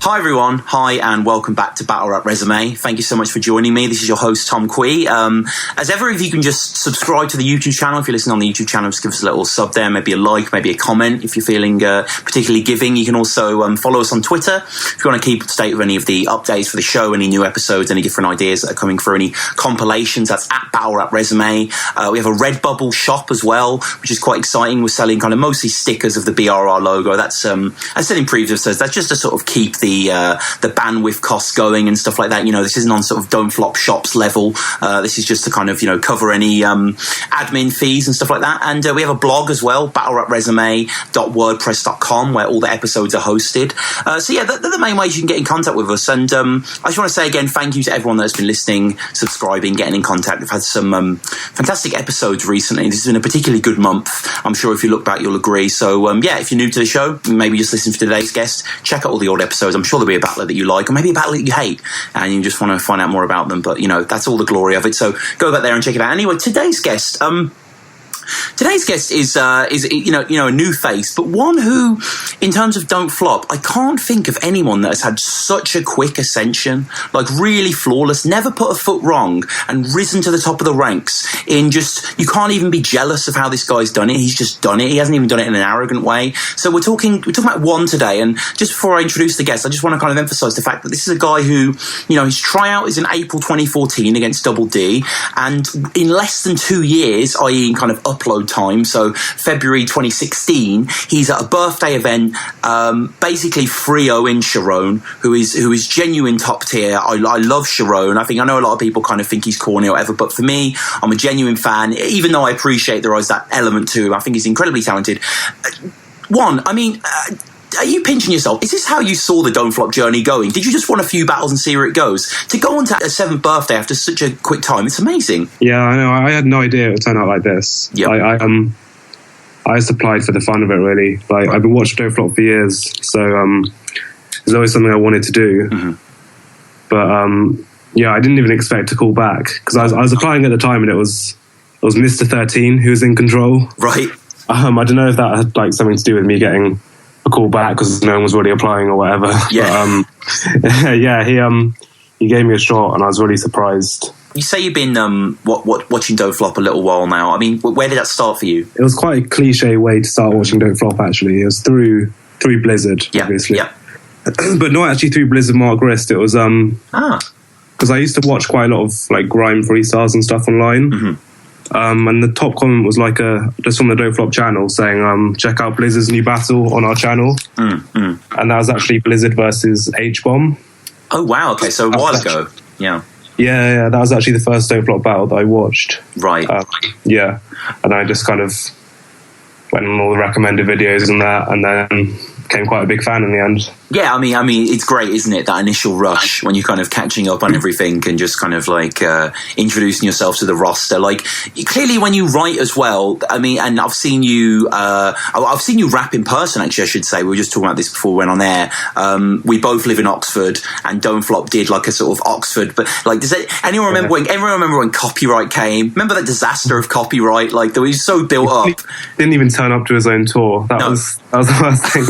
Hi everyone, hi and welcome back to BattleRapResume. Thank you so much for joining me. This is your host Tom Quee. As ever, if you can just subscribe to the YouTube channel, if you're listening on the YouTube channel, just give us a little sub there, maybe a like, maybe a comment if you're feeling particularly giving. You can also follow us on Twitter if you want to keep up to date with any of the updates for the show, any new episodes, any different ideas that are coming through, any compilations. That's at BattleRapResume. We have a Redbubble shop as well, which is quite exciting. We're selling kind of mostly stickers of the BRR logo. That's as I said in previous episodes, that's just to sort of keep the bandwidth costs going and stuff like that. You know, this isn't on sort of Don't Flop Shops level. This is just to kind of, cover any admin fees and stuff like that. And we have a blog as well, battlerapresume.wordpress.com, where all the episodes are hosted. So yeah, they're the main ways you can get in contact with us. And I just want to say again, thank you to everyone that's been listening, subscribing, getting in contact. We've had some fantastic episodes recently. This has been a particularly good month. I'm sure if you look back, you'll agree. So yeah, if you're new to the show, maybe just listen to today's guest, check out all the old episodes. I'm sure there'll be a battler that you like, or maybe a battler that you hate, and you just want to find out more about them. But, that's all the glory of it. So go back there and check it out. Anyway, today's guest is a new face, but one who, in terms of Don't Flop, I can't think of anyone that has had such a quick ascension, like really flawless, never put a foot wrong, and risen to the top of the ranks in just, you can't even be jealous of how this guy's done it. He's just done it. He hasn't even done it in an arrogant way. So we're talking about Juan today, and just before I introduce the guest, I just want to kind of emphasize the fact that this is a guy who, his tryout is in April 2014 against Double D, and in less than 2 years, i.e. in kind of upload time, so February 2016, he's at a birthday event, basically 3-0 Charron, who is genuine top tier. I love Charron. I know a lot of people kind of think he's corny or whatever, but for me, I'm a genuine fan, even though I appreciate there is that element to him. I think he's incredibly talented. Juan, are you pinching yourself? Is this how you saw the Don't Flop journey going? Did you just want a few battles and see where it goes? To go on to a 7th birthday after such a quick time, it's amazing. Yeah, I know. I had no idea it would turn out like this. Yep. I just applied for the fun of it, really. Like, I've been watching Don't Flop for years, so it was always something I wanted to do. Mm-hmm. But I didn't even expect to call back, because I was applying at the time, and it was Mr. 13 who was in control. Right. I don't know if that had like something to do with me getting a call back because no one was already applying or whatever. Yeah. But, he gave me a shot, and I was really surprised. You say you've been watching Don't Flop a little while now. I mean, where did that start for you? It was quite a cliche way to start watching Don't Flop, actually. It was through Blizzard, obviously. Yeah. But not actually through Blizzard Mark Wrist. It was because I used to watch quite a lot of like grime freestyles and stuff online. Mm-hmm. And the top comment was like just from the Don't Flop channel saying, check out Blizzard's new battle on our channel. And that was actually Blizzard versus H-Bomb. Oh, wow. Okay, so a while ago. Yeah. Yeah, that was actually the first Don't Flop battle that I watched. Right. And I just kind of went on all the recommended videos and that, and then became quite a big fan in the end. Yeah, I mean, it's great, isn't it? That initial rush when you're kind of catching up on everything and just kind of like introducing yourself to the roster. Like, clearly when you write as well, I mean, and I've seen you rap in person, actually, I should say. We were just talking about this before we went on air. We both live in Oxford, and Don't Flop did like a sort of Oxford, but like, does anyone remember when Copyright came? Remember that disaster of Copyright? Like, that was so built up. Didn't even turn up to his own tour. That was the worst thing.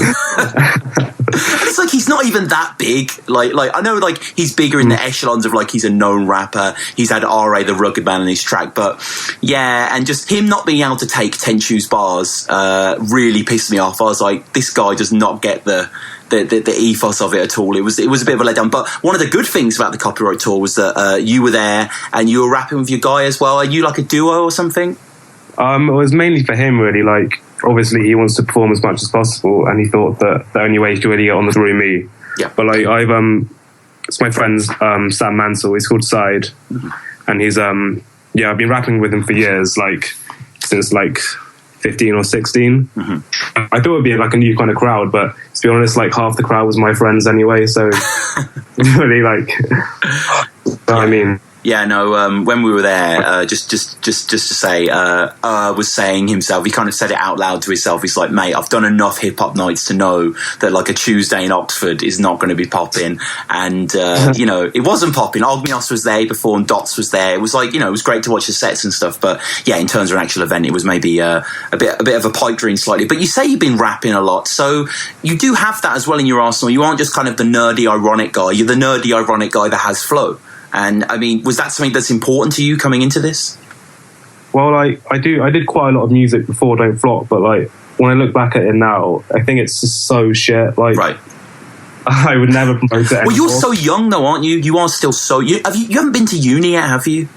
It's like he's not even that big. Like I know, like he's bigger in the echelons of like he's a known rapper. He's had R.A. the Rugged Man on his track, but yeah, and just him not being able to take Tenchu's bars really pissed me off. I was like, this guy does not get the ethos of it at all. It was a bit of a letdown. But one of the good things about the Copyright tour was that you were there and you were rapping with your guy as well. Are you like a duo or something? It was mainly for him, really. Like, obviously he wants to perform as much as possible, and he thought that the only way he could really get on the through me. Yeah. But like it's my friend's Sam Mansell. He's called Side, and he's I've been rapping with him for years, like since like 15 or 16. Mm-hmm. I thought it'd be like a new kind of crowd, but to be honest, like half the crowd was my friends anyway. So really, like, I mean. Yeah, no. When we were there, just to say, was saying himself. He kind of said it out loud to himself. He's like, "Mate, I've done enough hip hop nights to know that like a Tuesday in Oxford is not going to be popping." And you know, it wasn't popping. Ogmios was there before, and Dots was there. It was like, you know, it was great to watch the sets and stuff. But yeah, in terms of an actual event, it was maybe a bit of a pipe dream slightly. But you say you've been rapping a lot, so you do have that as well in your arsenal. You aren't just kind of the nerdy, ironic guy. You're the nerdy, ironic guy that has flow. And I mean, was that something that's important to you coming into this? Well, I did quite a lot of music before Don't Flop, but like when I look back at it now, I think it's just so shit. Like, right. I would never promote it anymore. Well, you're so young though, aren't you? You are still so... You haven't been to uni yet, have you?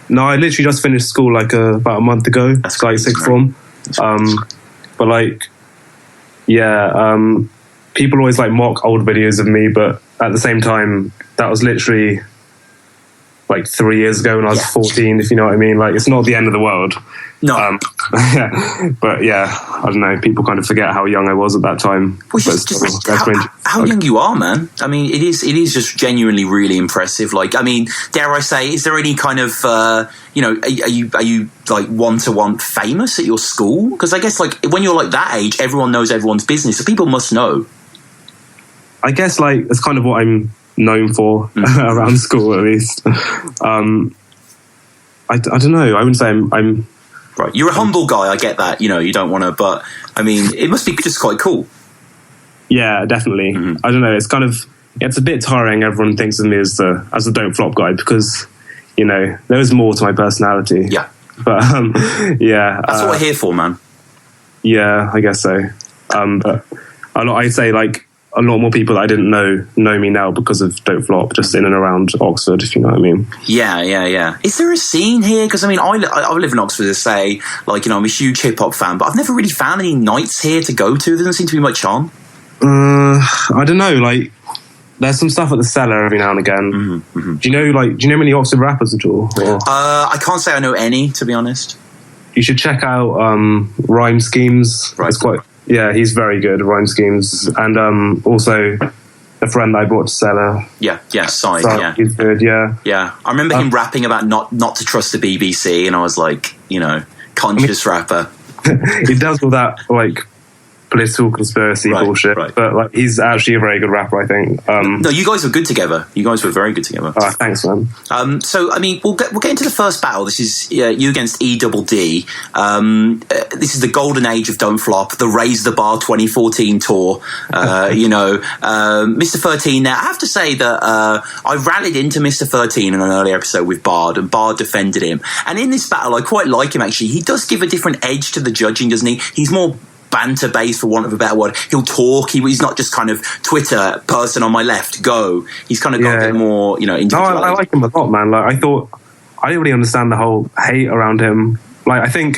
No, I literally just finished school like about a month ago. That's like sixth form. But like, yeah, people always like mock old videos of me, but at the same time, that was literally like 3 years ago when I was 14, if you know what I mean. Like, it's not the end of the world. No. Yeah. But yeah, I don't know. People kind of forget how young I was at that time. How young you are, man. I mean, it is just genuinely really impressive. Like, I mean, dare I say, is there any kind of, you know, are you like one-to-one famous at your school? Because I guess like when you're like that age, everyone knows everyone's business. So people must know. I guess like it's kind of what I'm known for around school, at least. I don't know. I wouldn't say I'm right. You're a humble guy. I get that. You know, you don't want to, but I mean, it must be just quite cool. Yeah, definitely. I don't know. It's a bit tiring. Everyone thinks of me as the Don't Flop guy because, you know, there is more to my personality. Yeah. But yeah, that's what we're here for, man. Yeah, I guess so. But I'd say like a lot more people that I didn't know me now because of Don't Flop, just in and around Oxford, if you know what I mean. Yeah. Is there a scene here? Because I mean, I live in Oxford, to say, like, you know, I'm a huge hip hop fan, but I've never really found any nights here to go to. There doesn't seem to be much on. I don't know. Like, there's some stuff at the Cellar every now and again. Do you know many Oxford rappers at all? Or? I can't say I know any, to be honest. You should check out Rhyme Schemes. Right. It's quite. Yeah, he's very good, Rhyme Schemes. And also a friend I brought to Cellar. Yeah, Side, so yeah. He's good, yeah. Yeah, I remember him rapping about not to trust the BBC, and I was like, you know, conscious rapper. He does all that, like, political conspiracy bullshit. Right. But, like, he's actually a very good rapper, I think. No, you guys were good together. You guys were very good together. Thanks, man. So, I mean, we'll get into the first battle. This is you against EDD. This is the golden age of Don't Flop, the Raise the Bar 2014 tour. You know, Mr. 13 there. I have to say that I rallied into Mr. 13 in an earlier episode with Bard, and Bard defended him. And in this battle, I quite like him, actually. He does give a different edge to the judging, doesn't he? He's more banter based, for want of a better word. He'll talk. He's not just kind of Twitter person on my left, go. He's kind of got a bit more, you know, individuality. No, I like him a lot, man. Like, I didn't really understand the whole hate around him. Like, I think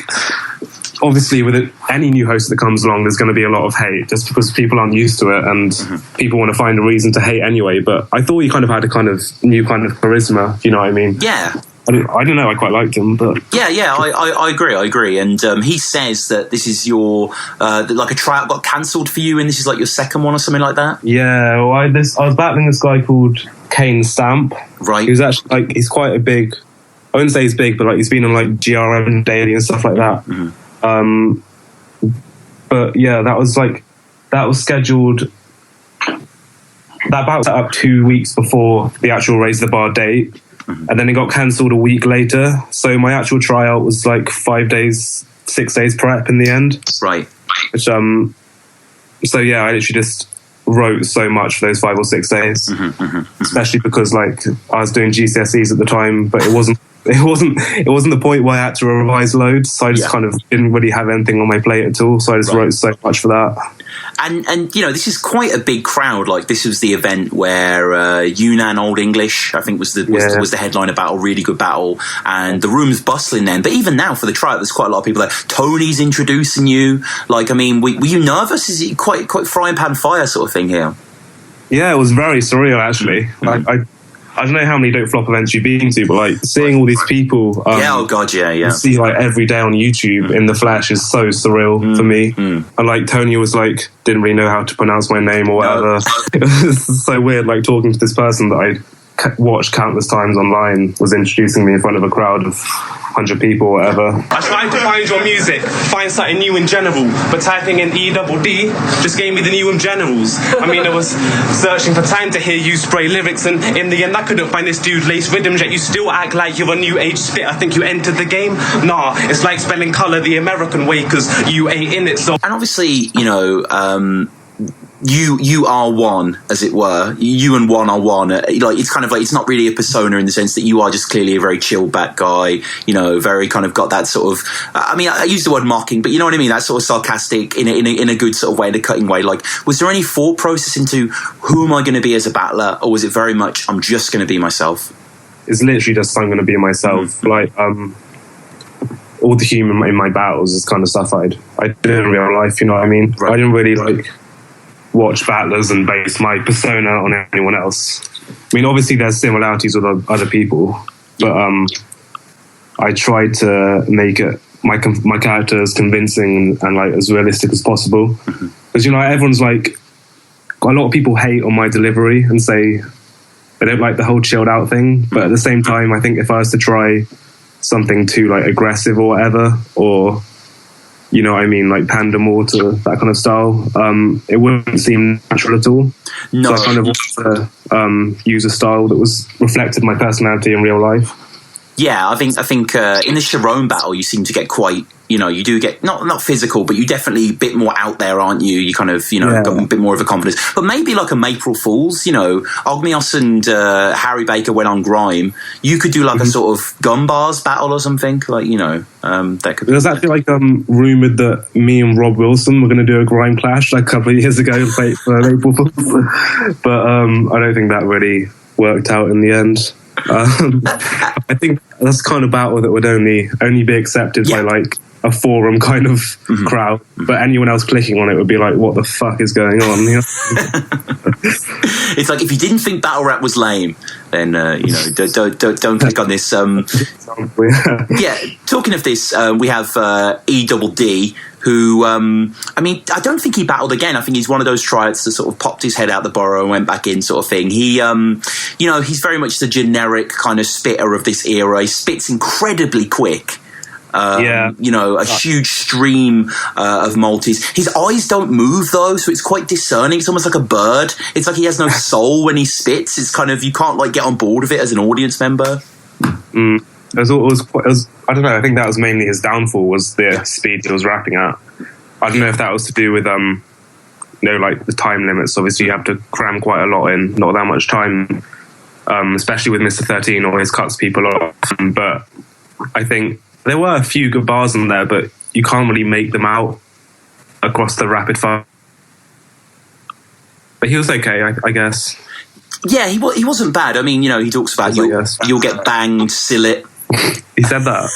obviously with any new host that comes along, there's going to be a lot of hate just because people aren't used to it and people want to find a reason to hate anyway. But I thought he kind of had a kind of new kind of charisma, if you know what I mean. Yeah. I don't know. I quite liked him, but I agree. And he says that this is your like a tryout got cancelled for you, and this is like your second one or something like that. Yeah, well, I was battling this guy called Kane Stamp. Right. He was actually like he's quite a big. I wouldn't say he's big, but like he's been on like GRM Daily and stuff like that. But yeah, that was scheduled. That bout was set up 2 weeks before the actual Raise the Bar date. And then it got cancelled a week later. So my actual tryout was like 5 days, 6 days prep in the end. Right. Which, so yeah, I literally just wrote so much for those 5 or 6 days. Especially because like I was doing GCSEs at the time, but it wasn't the point where I had to revise loads. So I just kind of didn't really have anything on my plate at all. So I just wrote so much for that. And you know, this is quite a big crowd. Like, this was the event where Yunnan Old English, I think, was the headliner battle, really good battle, and the room's bustling then. But even now, for the tryout, there's quite a lot of people there. Tony's introducing you. Like, I mean, were you nervous? Is it quite frying pan fire sort of thing here? Yeah, it was very surreal, actually. Like, I don't know how many Don't Flop events you've been to, but like seeing all these people, you see like every day on YouTube in the flesh is so surreal for me. And like Tony was like didn't really know how to pronounce my name or whatever. It was so weird, like talking to this person that I watched countless times online was introducing me in front of a crowd of 100 people or whatever. I tried to find your music, find something new in general, but typing in EDD just gave me the new in generals. I mean, I was searching for time to hear you spray lyrics, and in the end I couldn't find this dude lace rhythms, yet you still act like you're a new age spit. I think you entered the game. Nah, it's like spelling colour the American way, cause you ain't in it, so... And obviously, you know, you are one, as it were. You and one are one. Like, it's kind of like, it's not really a persona in the sense that you are just clearly a very chilled back guy, you know, very kind of got that sort of, I mean, I use the word mocking, but you know what I mean? That sort of sarcastic in a good sort of way, in a cutting way. Like, was there any thought process into who am I going to be as a battler? Or was it very much, I'm just going to be myself? It's literally just, I'm going to be myself. Like, all the humour in my battles is kind of stuff I did in real life, you know what I mean? Right. I didn't really, like, watch battlers and base my persona on anyone else. I mean, obviously there's similarities with other people, but I tried to make it my character as convincing and like as realistic as possible. Because you know, everyone's like, a lot of people hate on my delivery and say they don't like the whole chilled out thing. But at the same time, I think if I was to try something too like aggressive or whatever, or you know what I mean, like pander more to that kind of style, it wouldn't seem natural at all. No. So I kind of wanted to use a style that was reflected my personality in real life. Yeah, I think in the Charron battle, you seem to get quite, you know, you do get not physical, but you definitely a bit more out there, aren't you? You kind of, you know, got a bit more of a confidence. But maybe like a April Fool's, you know, Ogmios and Harry Baker went on grime. You could do like a sort of gun bars battle or something, like, you know, that could. There's actually like rumored that me and Rob Wilson were going to do a grime clash like a couple of years ago for April Fool's, but I don't think that really worked out in the end. I think that's kind of battle that would only be accepted by like a forum kind of crowd, but anyone else clicking on it would be like, what the fuck is going on? You know? It's like, if you didn't think battle rap was lame, then you know, don't click on this. Yeah, talking of this, we have EDD, who, I mean, I don't think he battled again. I think he's one of those tryouts that sort of popped his head out the burrow and went back in, sort of thing. He, you know, he's very much the generic kind of spitter of this era. He spits incredibly quick. You know, a huge stream of multis. His eyes don't move though, so it's quite discerning. It's almost like a bird. It's like he has no soul when he spits. It's kind of, you can't like get on board with it as an audience member. It was, I don't know, I think that was mainly his downfall, was the speed he was rapping at. I don't know if that was to do with, you know, like the time limits. Obviously, you have to cram quite a lot in, not that much time, especially with Mr. 13, always cuts people off. But I think there were a few good bars in there, but you can't really make them out across the rapid fire. But he was okay, I guess. Yeah, he wasn't bad. I mean, you know, he talks about you'll get banged, sillet. He said that.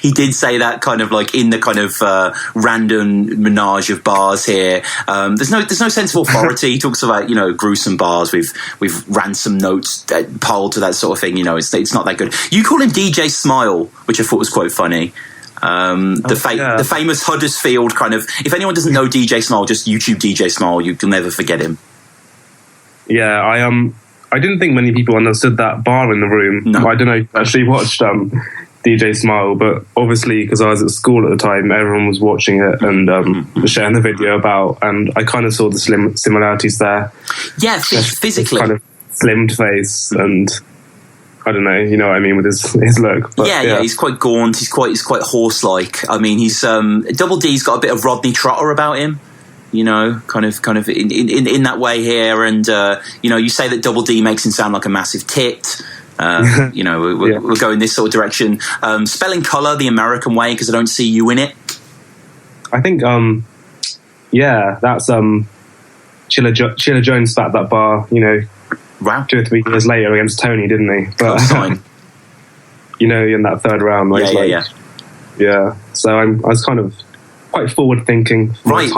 He did say that, kind of like in the kind of random menage of bars here. There's no sense of authority. He talks about, you know, gruesome bars with ransom notes piled to that sort of thing. You know, it's not that good. You call him DJ Smile, which I thought was quite funny. The famous Huddersfield kind of. If anyone doesn't know DJ Smile, just YouTube DJ Smile. You'll never forget him. Yeah, I didn't think many people understood that bar in the room. No. I don't know, I actually watched DJ Smile, but obviously because I was at school at the time, everyone was watching it and sharing the video about, and I kind of saw the similarities there. Yeah, physically. Kind of slimmed face and I don't know, you know what I mean, with his look. But, yeah, he's quite gaunt. He's quite horse-like. I mean, he's Double D's got a bit of Rodney Trotter about him. You know, kind of in that way here, and you know, you say that Double D makes him sound like a massive tit. You know, we're going this sort of direction. Spelling color the American way, because I don't see you in it. I think, that's Chilla Jones spat that bar. You know, wow. 2 or 3 years later against Tony, didn't he? But you know, in that third round, yeah. So I was kind of quite forward thinking. Right.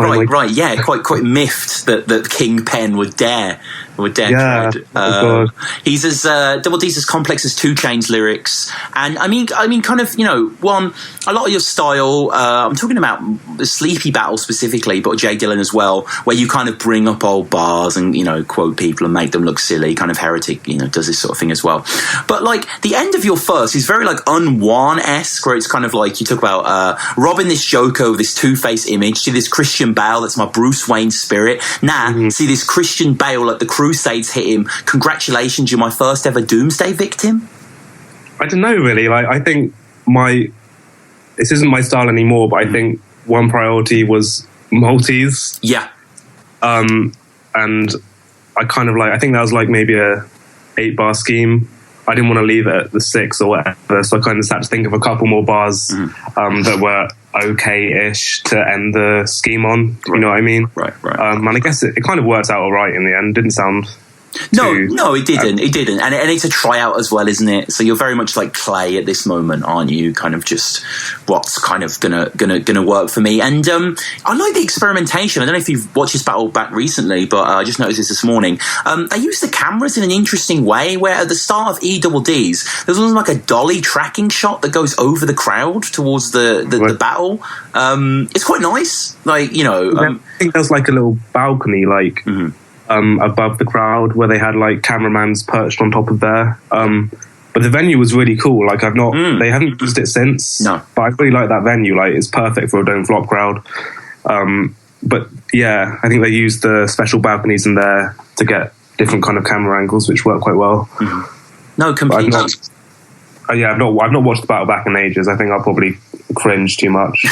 Yeah, quite miffed that King Pen would dare With Dead Dread. He's as Double D's as complex as 2 Chainz lyrics, and I mean, kind of, Juan, a lot of your style. I'm talking about the Sleepy Battle specifically, but Jay Dillon as well, where you kind of bring up old bars and quote people and make them look silly. Kind of Heretic, does this sort of thing as well. But like the end of your verse is very like un-Juan-esque, where it's kind of like you talk about robbing this Joker with this Two-Face image. See this Christian Bale, that's my Bruce Wayne spirit. See this Christian Bale, like the Crusades hit him. Congratulations, you're my first ever doomsday victim. I don't know, really. Like, I think this isn't my style anymore, but I think one priority was multis. Yeah. And I kind of I think that was like maybe a 8-bar scheme. I didn't want to leave it at the 6 or whatever, so I kind of had to think of a couple more bars that were okay-ish to end the scheme on. Right. You know what I mean? Right. And I guess it kind of worked out all right in the end. Didn't sound No, it didn't. It didn't, and it's a tryout as well, isn't it? So you're very much like Clay at this moment, aren't you? Kind of just what's kind of gonna work for me. And I like the experimentation. I don't know if you've watched this battle back recently, but I just noticed this morning. They use the cameras in an interesting way. Where at the start of EDD's, there's almost like a dolly tracking shot that goes over the crowd towards the battle. It's quite nice. Like I think there's like a little balcony, like. Above the crowd where they had like cameramans perched on top of there. But the venue was really cool. Like they haven't used it since. No. But I really like that venue. Like it's perfect for a Don't Flop crowd. But yeah, I think they used the special balconies in there to get different kind of camera angles, which work quite well. No, completely. I've not watched the battle back in ages. I think I'll probably cringe too much.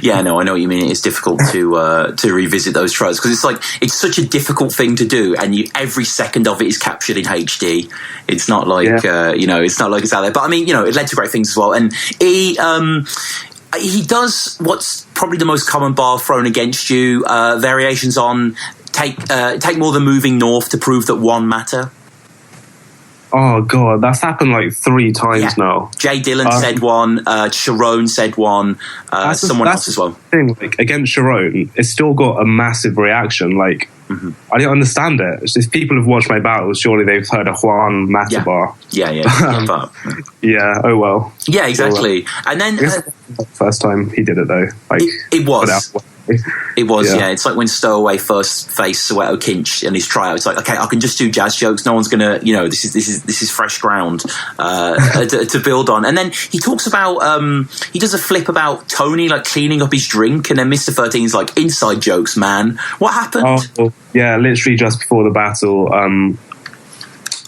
Yeah, no, I know what you mean. It's difficult to revisit those tries because it's such a difficult thing to do, and every second of it is captured in HD. It's not like it's not like it's out there. But I mean, it led to great things as well. And he does what's probably the most common bar thrown against you. Variations on take more than moving north to prove that one matter. Oh god, that's happened like 3 times now. Jay Dillon said one, Charron said one, someone else as well. Thing, like against Charron, it's still got a massive reaction. Like I don't understand it. It's just people have watched my battles. Surely they've heard a Juan Mata bar. Yeah. Yeah. Oh well. Yeah, exactly. And then first time he did it though. Like it was. It was, yeah. It's like when Stowaway first faced Soweto Kinch in his tryout. It's like, okay, I can just do jazz jokes. No one's gonna, this is fresh ground to build on. And then he talks about, he does a flip about Tony like cleaning up his drink, and then Mr. 13's like, inside jokes, man. What happened? Oh, yeah, literally just before the battle,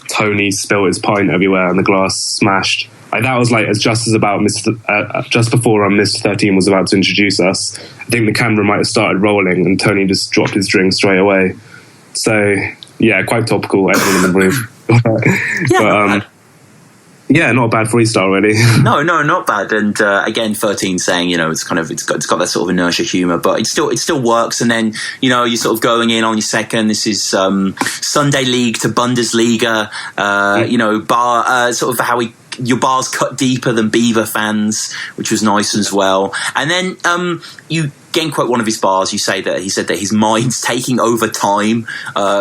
Tony spilled his pint everywhere, and the glass smashed. That was like just before Mr. 13 was about to introduce us. I think the camera might have started rolling and Tony just dropped his drink straight away. So yeah, quite topical. Everyone in the room. Yeah, not a bad freestyle really. No, not bad. And again, 13 saying it's got that sort of inertia humor, but it still works. And then you're sort of going in on your second. This is Sunday League to Bundesliga. Bar sort of how your bars cut deeper than Beaver fans, which was nice as well. And then you again quote one of his bars. You say that he said that his mind's taking over time,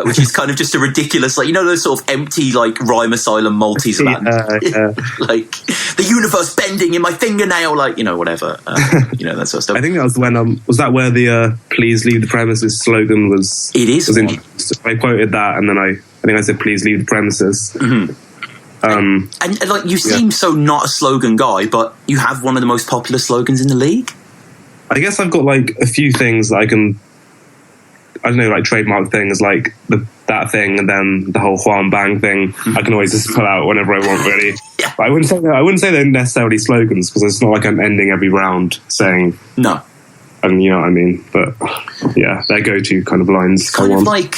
which is kind of just a ridiculous, like those sort of empty like rhyme asylum multis about like the universe bending in my fingernail, like whatever, that sort of stuff. I think that was when was that where the "Please leave the premises" slogan was. It is. I quoted that, and then I think I said "Please leave the premises." And like you seem so not a slogan guy, but you have one of the most popular slogans in the league. I guess I've got like a few things that I can, like trademark things like that thing, and then the whole Juan Bang thing. I can always just pull out whenever I want, really. Yeah. But I wouldn't say they're necessarily slogans because it's not like I'm ending every round saying no. And you know what I mean, but yeah, their go-to kind of lines. It's kind of like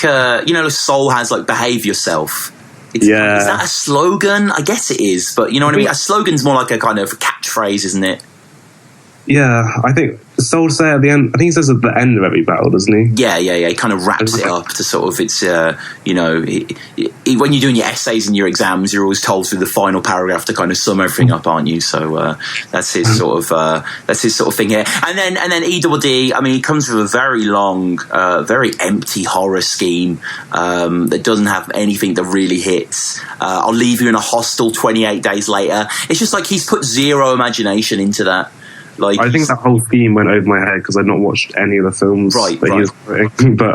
Soul has like "behave yourself." Is that a slogan? I guess it is, but you know what I mean? A slogan's more like a kind of catchphrase, isn't it? Yeah, I think Soul say at the end? I think he says at the end of every battle, doesn't he? Yeah. He kind of wraps it up to sort of, it's, you know, when you're doing your essays and your exams, you're always told through the final paragraph to kind of sum everything up, aren't you? So that's his sort of thing here. And then E-double-D, I mean, he comes with a very long, very empty horror scheme that doesn't have anything that really hits. I'll leave you in a hostel 28 days later. It's just like he's put zero imagination into that. Like, I think that whole theme went over my head because I'd not watched any of the films right. He was putting. But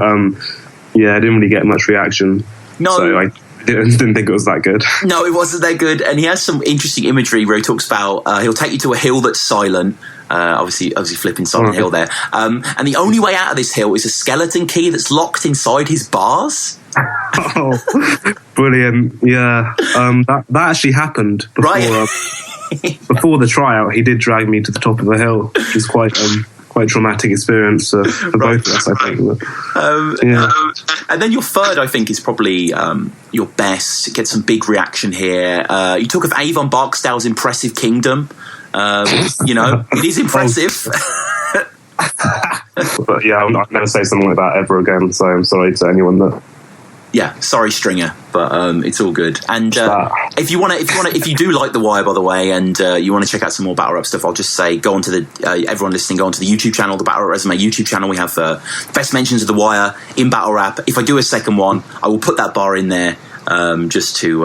yeah, I didn't really get much reaction. No. So I didn't think it was that good. No, it wasn't that good. And he has some interesting imagery where he talks about he'll take you to a hill that's silent. Obviously flipping Silent Hill there. And the only way out of this hill is a skeleton key that's locked inside his bars. Oh, brilliant. Yeah. That actually happened before, right. Before the tryout. He did drag me to the top of the hill, which is quite traumatic experience for both of us, I think. Yeah. And then your third, I think, is probably your best. Get some big reaction here. You talk of Avon Barksdale's impressive kingdom. You know, it is impressive. But yeah, I'll never say something like that ever again. So I'm sorry to anyone that. Yeah, sorry, Stringer, but it's all good. And if you do like The Wire, by the way, and you want to check out some more battle rap stuff, I'll just say go onto everyone listening, go onto the YouTube channel, the Battle Rap Resume YouTube channel. We have best mentions of The Wire in battle rap. If I do a second one, I will put that bar in there. Just to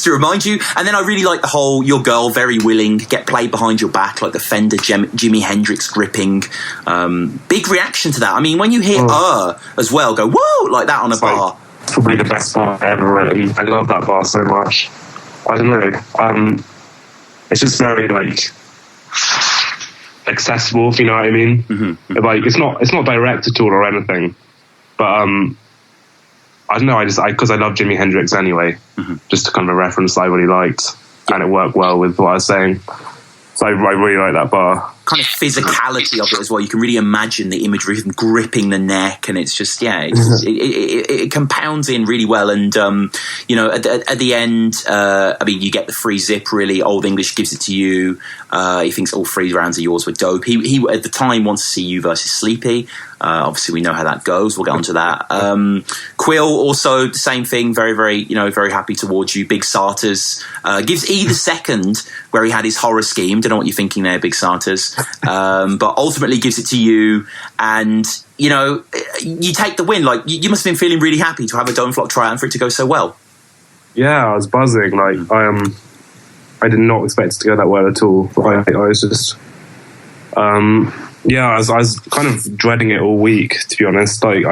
remind you. And then I really like the whole your girl very willing get played behind your back like the Fender Jimi Hendrix gripping. Big reaction to that. I mean, when you hear as well go whoa like that on a bar. It's probably the best bar ever. Really. I love that bar so much. I don't know. It's just very like accessible, if you know what I mean. Mm-hmm. Like it's not direct at all or anything, but I don't know, because I love Jimi Hendrix anyway, just to kind of a reference I really liked, and it worked well with what I was saying. So I really like that bar. Kind of physicality of it as well. You can really imagine the imagery of him gripping the neck, and it's just, it compounds in really well. And, you know, at the end, I mean, you get the free zip, really. Old English gives it to you. He thinks all 3 rounds of yours were dope. He at the time wants to see you versus Sleepy. Obviously, we know how that goes. We'll get onto that. Quill also the same thing. Very, very, you know, very happy towards you. Big Sarters gives E the second where he had his horror scheme. Don't know what you're thinking there, Big Sarters. But ultimately gives it to you, and you know you take the win. Like you must have been feeling really happy to have a Don't Flop tryout and for it to go so well. Yeah, I was buzzing. Like I did not expect it to go that well at all. I was just. Yeah, I was kind of dreading it all week, to be honest. Like,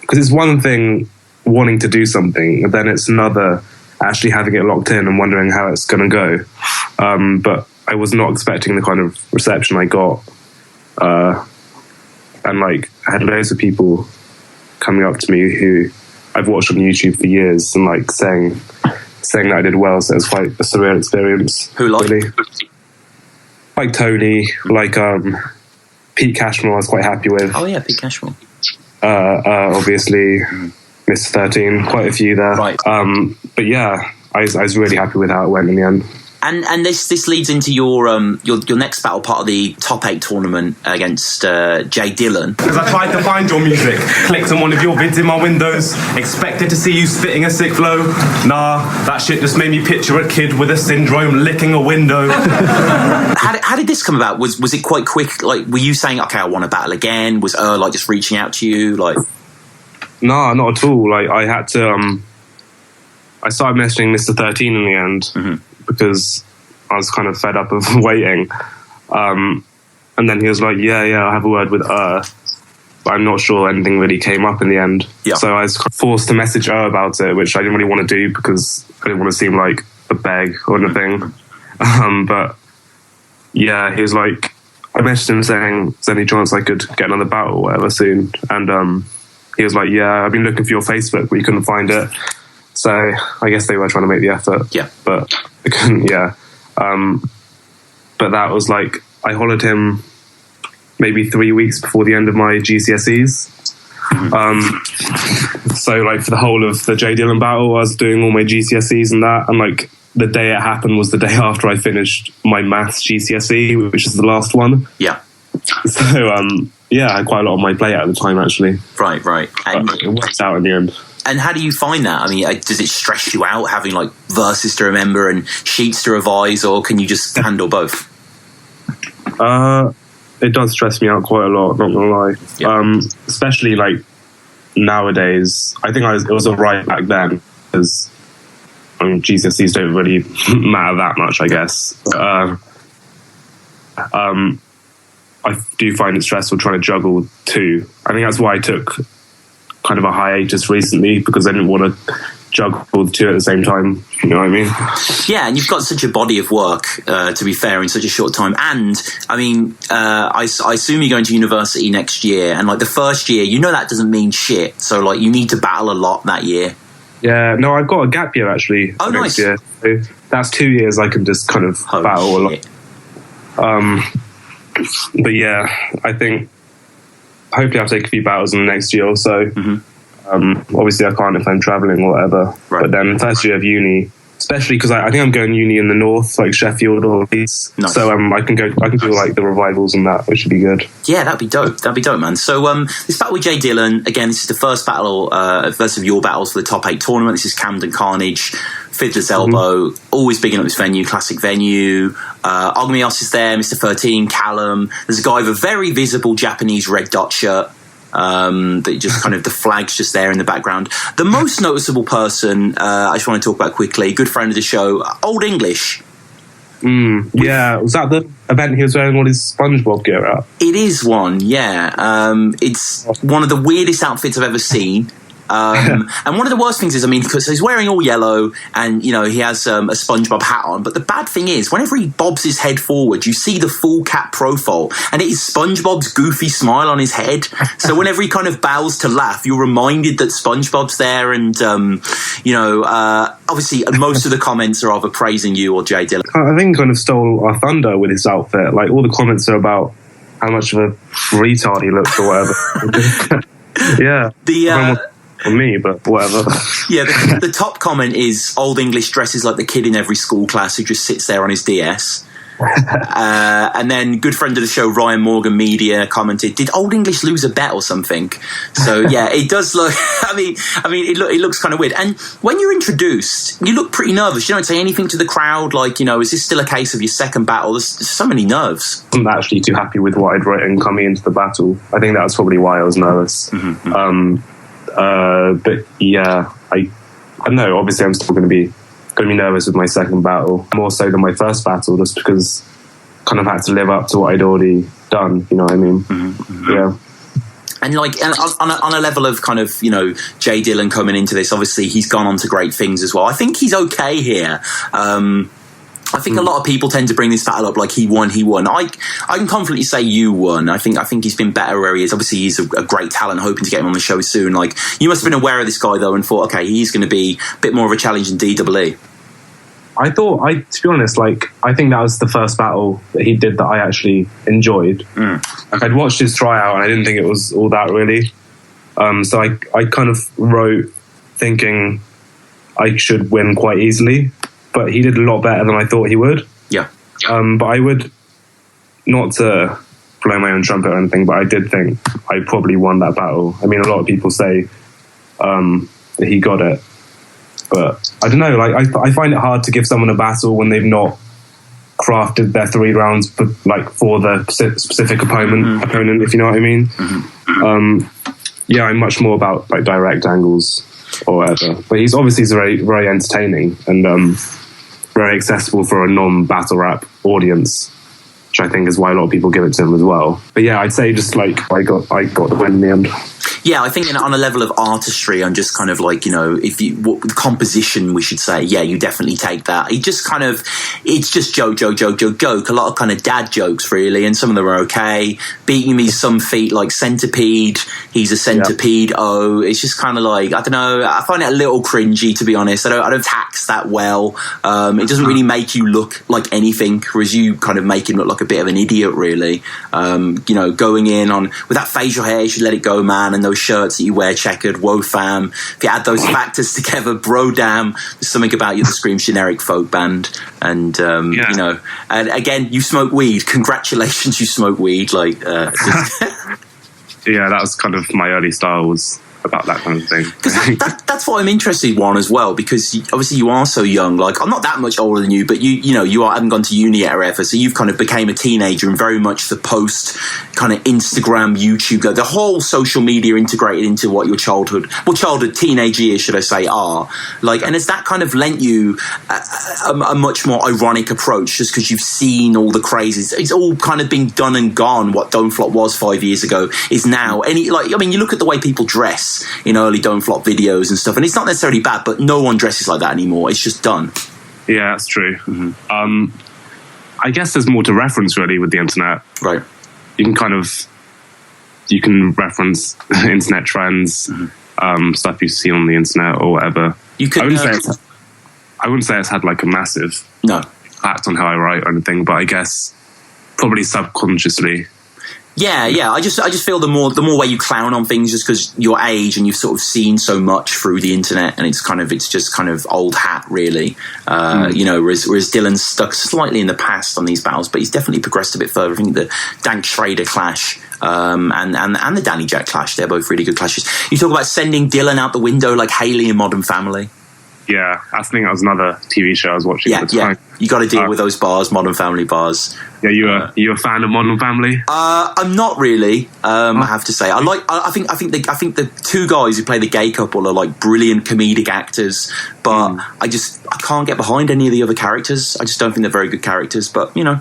because it's one thing wanting to do something, and then it's another actually having it locked in and wondering how it's going to go. But I was not expecting the kind of reception I got, and like I had loads of people coming up to me who I've watched on YouTube for years and like saying that I did well. So it was quite a surreal experience. Who like? Really. Like Tony, like Pete Cashmore, I was quite happy with. Oh yeah, Pete Cashmore. Obviously, Mr. 13, quite a few there. Right. But yeah, I was really happy with how it went in the end. And this leads into your next battle, part of the top 8 tournament against Jay Dillon. Because I tried to find your music, clicked on one of your vids in my windows, expected to see you spitting a sick flow. Nah, that shit just made me picture a kid with a syndrome licking a window. How did this come about? Was it quite quick? Like, were you saying, okay, I want to battle again? Was like just reaching out to you? Like, no, not at all. Like I had to. I started messaging Mr. 13 in the end. Because I was kind of fed up of waiting. And then he was like, yeah, I'll have a word with but I'm not sure anything really came up in the end. Yeah. So I was forced to message about it, which I didn't really want to do because I didn't want to seem like a beg or anything. But yeah, he was like, I messaged him saying, is there any chance I could get another battle or whatever soon? And he was like, yeah, I've been looking for your Facebook, but you couldn't find it. So I guess they were trying to make the effort. Yeah. But I couldn't, yeah. But that was like, I hollered him maybe 3 weeks before the end of my GCSEs. So like for the whole of the Jay Dillon battle, I was doing all my GCSEs and that. And like the day it happened was the day after I finished my maths GCSE, which is the last one. Yeah. So I had quite a lot on my plate at the time, actually. Right. And it worked out in the end. And how do you find that? I mean, does it stress you out having like verses to remember and sheets to revise, or can you just handle both? It does stress me out quite a lot, not gonna lie. Yep. Especially like nowadays. I think it was alright back then, because GCSEs don't really matter that much, I guess. But, I do find it stressful trying to juggle two. I think that's why I took kind of a hiatus recently, because I didn't want to juggle the two at the same time. You know what I mean? Yeah, and you've got such a body of work, to be fair, in such a short time. And I mean, I assume you're going to university next year, and like the first year, that doesn't mean shit. So like you need to battle a lot that year. Yeah, no, I've got a gap year actually. Oh, next nice. Year. So that's 2 years I can just kind of battle shit. a lot. But yeah, I think hopefully I'll take a few battles in the next year or so. Mm-hmm. Obviously I can't if I'm traveling or whatever. Right. But then first year of uni, especially because I think I'm going uni in the north, like Sheffield or Leeds. Nice. So I can do like the revivals and that, which should be good. Yeah, that'd be dope, man. So this battle with Jay Dillon, again, this is the first battle, first of your battles for the top 8 tournament. This is Camden Carnage, Fiddler's Elbow, always bigging up this venue, classic venue. Ogmios is there, Mr. 13, Callum. There's a guy with a very visible Japanese red dot shirt. That just kind of the flag's just there in the background. The most noticeable person I just want to talk about quickly, good friend of the show, Old English. Yeah, was that the event he was wearing all his SpongeBob gear at? It is one, yeah. It's one of the weirdest outfits I've ever seen. And one of the worst things is, I mean, because he's wearing all yellow and, he has a SpongeBob hat on. But the bad thing is, whenever he bobs his head forward, you see the full cat profile. And it is SpongeBob's goofy smile on his head. So whenever he kind of bows to laugh, you're reminded that SpongeBob's there. And, obviously most of the comments are either praising you or Jay Dillon. I think he kind of stole our thunder with his outfit. Like, all the comments are about how much of a retard he looks or whatever. Yeah. For me, but whatever. Yeah, the top comment is Old English dresses like the kid in every school class who just sits there on his DS. And then good friend of the show, Ryan Morgan Media, commented, did Old English lose a bet or something? So yeah, it does look, I mean, it looks kind of weird. And when you're introduced, you look pretty nervous. You don't say anything to the crowd, like, is this still a case of your second battle? There's so many nerves. I'm not actually too happy with what I'd written coming into the battle. I think that's probably why I was nervous. Mm-hmm. But yeah, I don't know. Obviously, I'm still going to be nervous with my second battle, more so than my first battle, just because I kind of had to live up to what I'd already done. You know what I mean? Mm-hmm. Yeah. And like on a level of kind of Jay Dillon coming into this, obviously he's gone on to great things as well. I think he's okay here. I think a lot of people tend to bring this battle up like he won. I can confidently say you won. I think he's been better where he is. Obviously, he's a great talent, hoping to get him on the show soon. Like, you must have been aware of this guy, though, and thought, okay, he's going to be a bit more of a challenge than DWE. To be honest, like, I think that was the first battle that he did that I actually enjoyed. Like, I'd watched his tryout and I didn't think it was all that really. So I kind of wrote thinking I should win quite easily. But he did a lot better than I thought he would. Yeah. But I would, not to blow my own trumpet or anything, but I did think I probably won that battle. I mean, a lot of people say that he got it. But I don't know, like, I find it hard to give someone a battle when they've not crafted their 3 rounds for the specific opponent, if you know what I mean. Mm-hmm. Yeah, I'm much more about like direct angles or whatever. But he's very, very entertaining and very accessible for a non-battle rap audience, which I think is why a lot of people give it to him as well. But yeah, I'd say just like I got the win in the end. Yeah, I think on a level of artistry, I'm just kind of like, what composition we should say, yeah, you definitely take that. It's just joke, a lot of kind of dad jokes, really, and some of them are okay. Beating me some feet like Centipede, he's a centipede, it's just kind of like, I don't know, I find it a little cringy, to be honest. I don't tax that well. It doesn't really make you look like anything, whereas you kind of make him look like a bit of an idiot, really. Going in on, with that facial hair, you should let it go, man, and those shirts that you wear checkered, whoa fam. If you add those factors together, bro damn, there's something about you that screams generic folk band. And, you know, and again, you smoke weed. Congratulations, you smoke weed. Like, yeah, that was kind of my early style, was about that kind of thing. Because that's what I'm interested in, as well, because obviously you are so young. Like, I'm not that much older than you, but you know, haven't gone to uni yet or ever, so you've kind of became a teenager and very much the post kind of Instagram, YouTube, the whole social media integrated into what your childhood, teenage years, should I say, are. Like, and has that kind of lent you a much more ironic approach, just because you've seen all the crazes? It's all kind of been done and gone. What Don't Flop was 5 years ago is now you look at the way people dress in early Don't Flop videos and stuff, and it's not necessarily bad, but no one dresses like that anymore. It's just done. Yeah, that's true. Mm-hmm. I guess there's more to reference really with the internet. Right. You can reference internet trends, stuff you've seen on the internet or whatever. I wouldn't say it's had like a massive impact on how I write or anything, but I guess probably subconsciously. Yeah. I just feel the more way you clown on things, just because your age and you've sort of seen so much through the internet, and it's just kind of old hat, really. You know, whereas Dillon's stuck slightly in the past on these battles, but he's definitely progressed a bit further. I think the Dank Schrader clash and the Danny Jack clash, they're both really good clashes. You talk about sending Dillon out the window like Haley in Modern Family. Yeah, I think that was another TV show I was watching at the time. Yeah, you got to deal with those bars, Modern Family bars. Yeah, you a fan of Modern Family? I'm not really. I have to say, I think the two guys who play the gay couple are like brilliant comedic actors, but I can't get behind any of the other characters. I just don't think they're very good characters. But you know,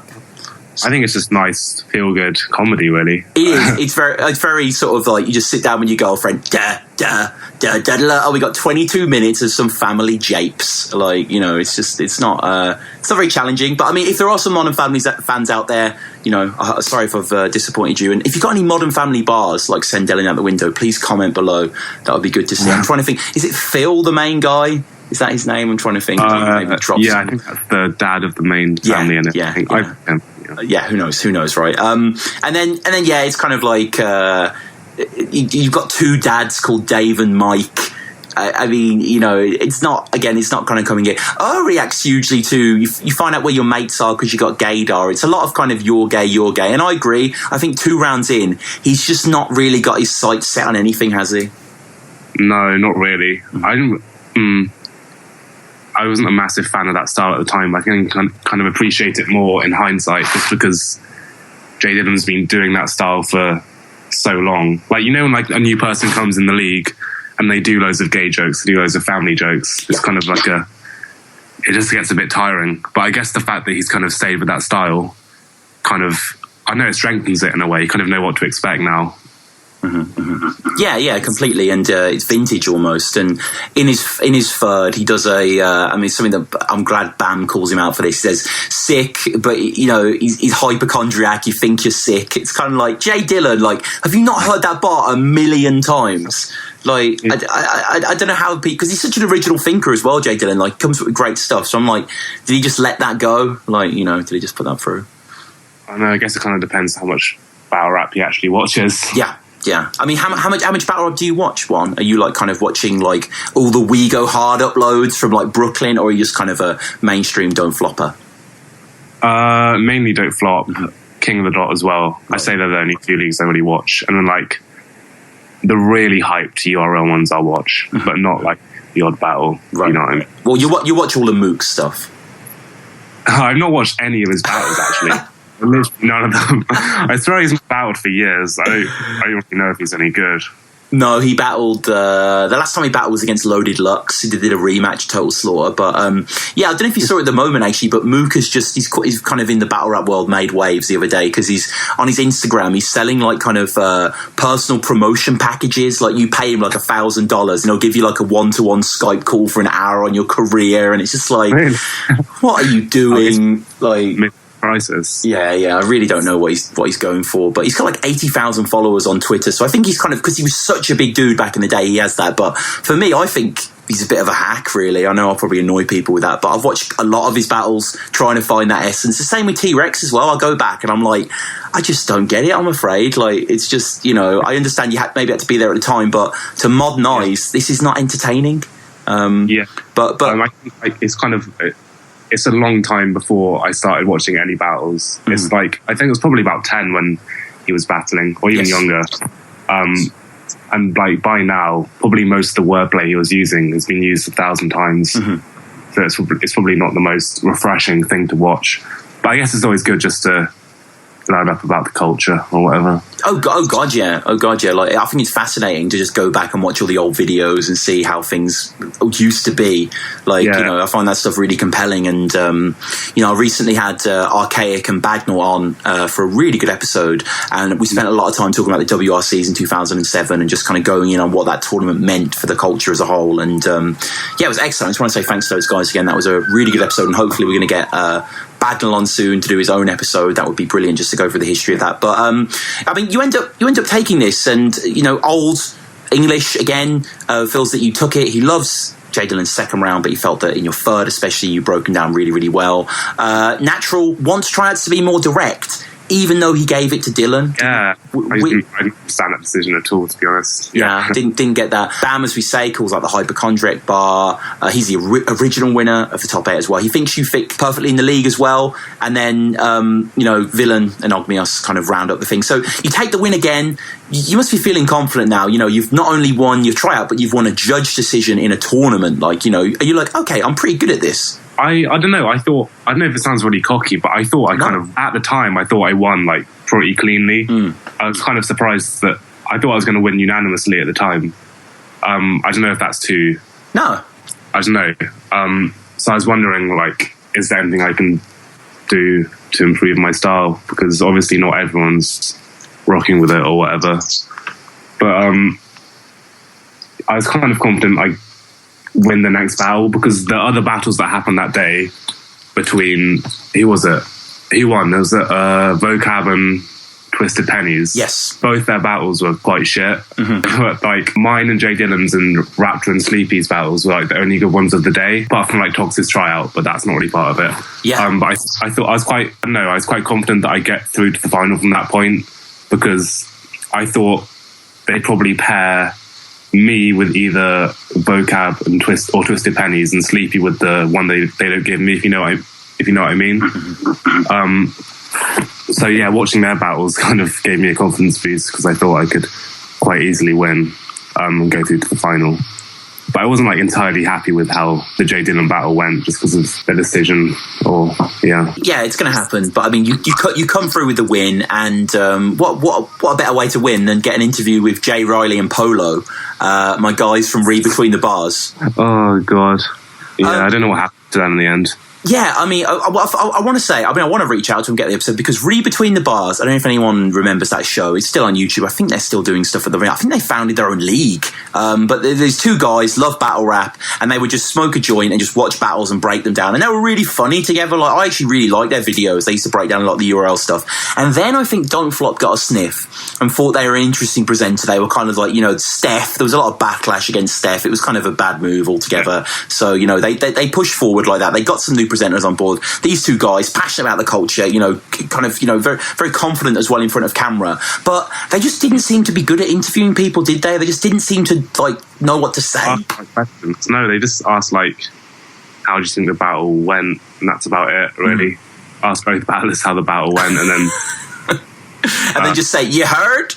I think it's just nice, feel good comedy, really. It is. It's very sort of like you just sit down with your girlfriend. Oh, we got 22 minutes of some family japes. Like, you know, it's not very challenging. But I mean, if there are some Modern Family fans out there, you know, sorry if I've disappointed you. And if you've got any Modern Family bars, like send Dillon out the window, please comment below. That would be good to see. I'm trying to think. Is it Phil, the main guy? Is that his name? I'm trying to think. I think that's the dad of the main family. Who knows, right? And then it's kind of like you've got two dads called Dave and Mike. I mean, you know, it's not kind of coming in. reacts hugely to you find out where your mates are because you got gaydar. It's a lot of kind of you're gay, and I agree. I think 2 rounds in, he's just not really got his sights set on anything, has he? No, not really. I wasn't a massive fan of that style at the time. I can kind of appreciate it more in hindsight, just because Jay Dillon's been doing that style for so long. Like, you know, when like a new person comes in the league and they do loads of gay jokes, they do loads of family jokes, it's kind of like it just gets a bit tiring. But I guess the fact that he's kind of stayed with that style kind of, I know it strengthens it in a way. You kind of know what to expect now. Yeah, completely, and it's vintage almost. And in his third, he does something that I'm glad Bam calls him out for this. He says sick, but you know he's hypochondriac. You think you're sick. It's kind of like Jay Dillon. Like, have you not heard that bar 1,000,000 times? Like, I don't know how, because he's such an original thinker as well. Jay Dillon, like, comes up with great stuff. So I'm like, did he just let that go? Like, you know, did he just put that through? I know. I guess it kind of depends how much battle rap he actually watches. Yeah. I mean, how much battle rap do you watch, Juan? Are you like kind of watching like all the We Go Hard uploads from like Brooklyn, or are you just kind of a mainstream Don't Flopper? Mainly Don't Flop, King of the Dot as well. Right. I say they're the only 2 leagues I really watch, and then like the really hyped URL ones I'll watch, but not like the odd battle. Right. You know what I mean? Well, you watch all the Mook stuff. I've not watched any of his battles actually. None of them. I swear he's battled for years. I don't really know if he's any good. No, he battled. The last time he battled was against Loaded Lux. He did a rematch, Total Slaughter. But I don't know if you saw it at the moment actually. But Mook is he's kind of in the battle rap world made waves the other day, because he's on his Instagram. He's selling like kind of personal promotion packages. Like, you pay him like $1,000 and he'll give you like a 1-to-1 Skype call for an hour on your career. And it's just like, really? What are you doing? Prices. Yeah, I really don't know what he's going for, but he's got like 80,000 followers on Twitter, so I think he's kind of, because he was such a big dude back in the day, he has that. But for me, I think he's a bit of a hack, really. I know I'll probably annoy people with that, but I've watched a lot of his battles trying to find that essence. The same with T-Rex as well. I'll go back and I'm like, I just don't get it, I'm afraid. Like, it's just, you know, I understand you maybe had to be there at the time, but to modern eyes, this is not entertaining. But I think, like, it's kind of... It's a long time before I started watching any battles. It's like, I think it was probably about 10 when he was battling, or even younger. And like by now, probably most of the wordplay he was using has been used 1,000 times. So it's probably not the most refreshing thing to watch. But I guess it's always good just to learn up about the culture or whatever. Oh god, yeah. Like, I think it's fascinating to just go back and watch all the old videos and see how things used to be. Like, you know, I find that stuff really compelling. And you know, I recently had Archaic and Bagnall on for a really good episode, and we spent a lot of time talking about the WRCs in 2007 and just kind of going in on what that tournament meant for the culture as a whole. And yeah, it was excellent. I just want to say thanks to those guys again. That was a really good episode, and hopefully we're going to get Bagnall on soon to do his own episode. That would be brilliant, just to go through the history of that. But I mean, you end up taking this, and you know, old English again feels that you took it. He loves Jay Dillon's second round, but he felt that in your third, especially, you broken down really, really well. Natural wants tryouts to be more direct, even though he gave it to Dillon. Yeah, I didn't understand that decision at all, to be honest. Yeah, didn't get that. Bam, as we say, calls out the hypochondriac bar. He's the original winner of the top 8 as well. He thinks you fit perfectly in the league as well. And then, you know, Villain and Ogmios kind of round up the thing. So you take the win again. You must be feeling confident now. You know, you've not only won your tryout, but you've won a judge decision in a tournament. Like, you know, are you like, okay, I'm pretty good at this? I don't know. I don't know if it sounds really cocky, but I thought at the time, I thought I won like pretty cleanly. I was kind of surprised that I thought I was going to win unanimously at the time. I don't know if that's too... No. I don't know. So I was wondering, like, is there anything I can do to improve my style? Because obviously not everyone's rocking with it or whatever. But I was kind of confident I win the next battle, because the other battles that happened that day between, who was it? Who won? There was Vocab and Twisted Pennies. Yes. Both their battles were quite shit. Like mine and Jay Dillon's and Raptor and Sleepy's battles were like the only good ones of the day, apart from like Tox's tryout, but that's not really part of it. Yeah. But I thought I was quite confident that I'd get through to the final from that point, because I thought they'd probably pair me with either Vocab and Twisted Pennies, and Sleepy with the one they don't give me, if you know what I mean. So yeah, watching their battles kind of gave me a confidence boost, because I thought I could quite easily win and go through to the final. But I wasn't like entirely happy with how the Jay Dillon battle went, just because of the decision. Yeah, it's going to happen. But I mean, you come through with the win, and what a better way to win than get an interview with Jay Riley and Polo, my guys from Read Between the Bars. Oh god, yeah, I don't know what happened to them in the end. Yeah, I mean, I want to say, I want to reach out to them and get the episode, because Read Between the Bars, I don't know if anyone remembers that show. It's still on YouTube. I think they're still doing stuff at the ring. I think they founded their own league. But there's two guys, love battle rap, and they would just smoke a joint and just watch battles and break them down. And they were really funny together. Like, I actually really liked their videos. They used to break down a lot of the URL stuff. And then I think Don't Flop got a sniff and thought they were an interesting presenter. They were kind of like, you know, Steph. There was a lot of backlash against Steph. It was kind of a bad move altogether. So, you know, they pushed forward like that. They got some new presenters on board. These two guys, passionate about the culture, you know, kind of, you know, very, very confident as well in front of camera. But they just didn't seem to be good at interviewing people, did they? They just didn't seem to, like, know what to say. No, they just asked, like, how do you think the battle went? And that's about it, really. Ask both battlers how the battle went, and then... and then just say, you heard?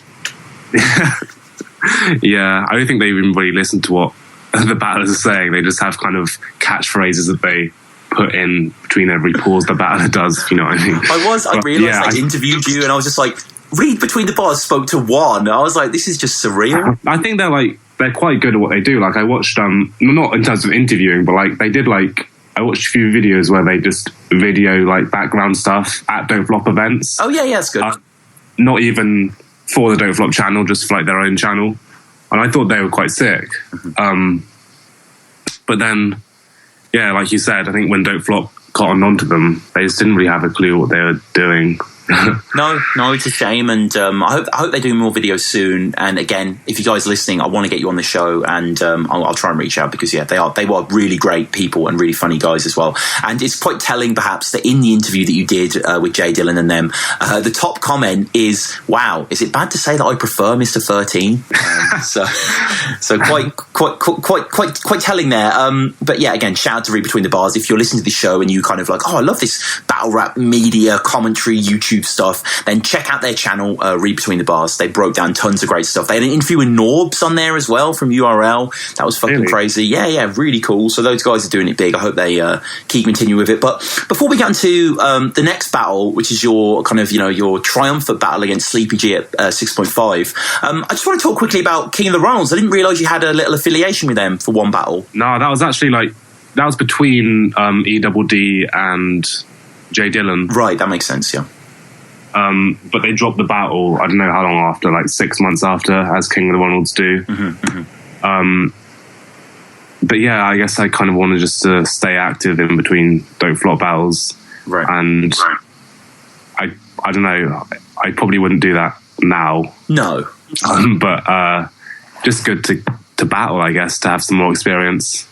Yeah, I don't think they even really listen to what the battlers are saying. They just have kind of catchphrases that they put in between every pause the battler does, if you know what I mean. I realised I interviewed you, and I was just like, Read Between the Bars spoke to Juan. I was like, this is just surreal. I think they're quite good at what they do. Like, I watched, not in terms of interviewing, but like, they did like, I watched a few videos where they just video like background stuff at Don't Flop events. Oh yeah, that's good. Not even for the Don't Flop channel, just for like their own channel. And I thought they were quite sick. But then, yeah, like you said, I think when Don't Flop cottoned onto them, they just didn't really have a clue what they were doing. No, it's a shame, and I hope they do more videos soon. And again, if you guys are listening, I want to get you on the show, and I'll try and reach out, because they were really great people and really funny guys as well. And it's quite telling, perhaps, that in the interview that you did with Jay Dillon and them, the top comment is, "Wow, is it bad to say that I prefer Mr. 13?" So quite telling there. But yeah, again, shout out to Read Between the Bars. If you're listening to the show and you kind of like, oh, I love this battle rap media commentary YouTube stuff, then check out their channel, Read Between the Bars. They broke down tons of great stuff. They had an interview with Norbs on there as well from URL. That was fucking crazy. Yeah, really cool. So those guys are doing it big. I hope they keep continuing with it. But before we get into the next battle, which is your kind of, your triumphant battle against Sleepy G at 6.5, I just want to talk quickly about King of the Ronalds. I didn't realise you had a little affiliation with them for one battle. No, that was actually that was between EDD and Jay Dillon. Right, that makes sense, yeah. But they dropped the battle, I don't know how long after, 6 months after, as King of the Ronalds do. But yeah, I guess I kind of wanted just to stay active in between Don't Flop battles. Right. And I don't know, I probably wouldn't do that now. No. But just good to battle, I guess, to have some more experience.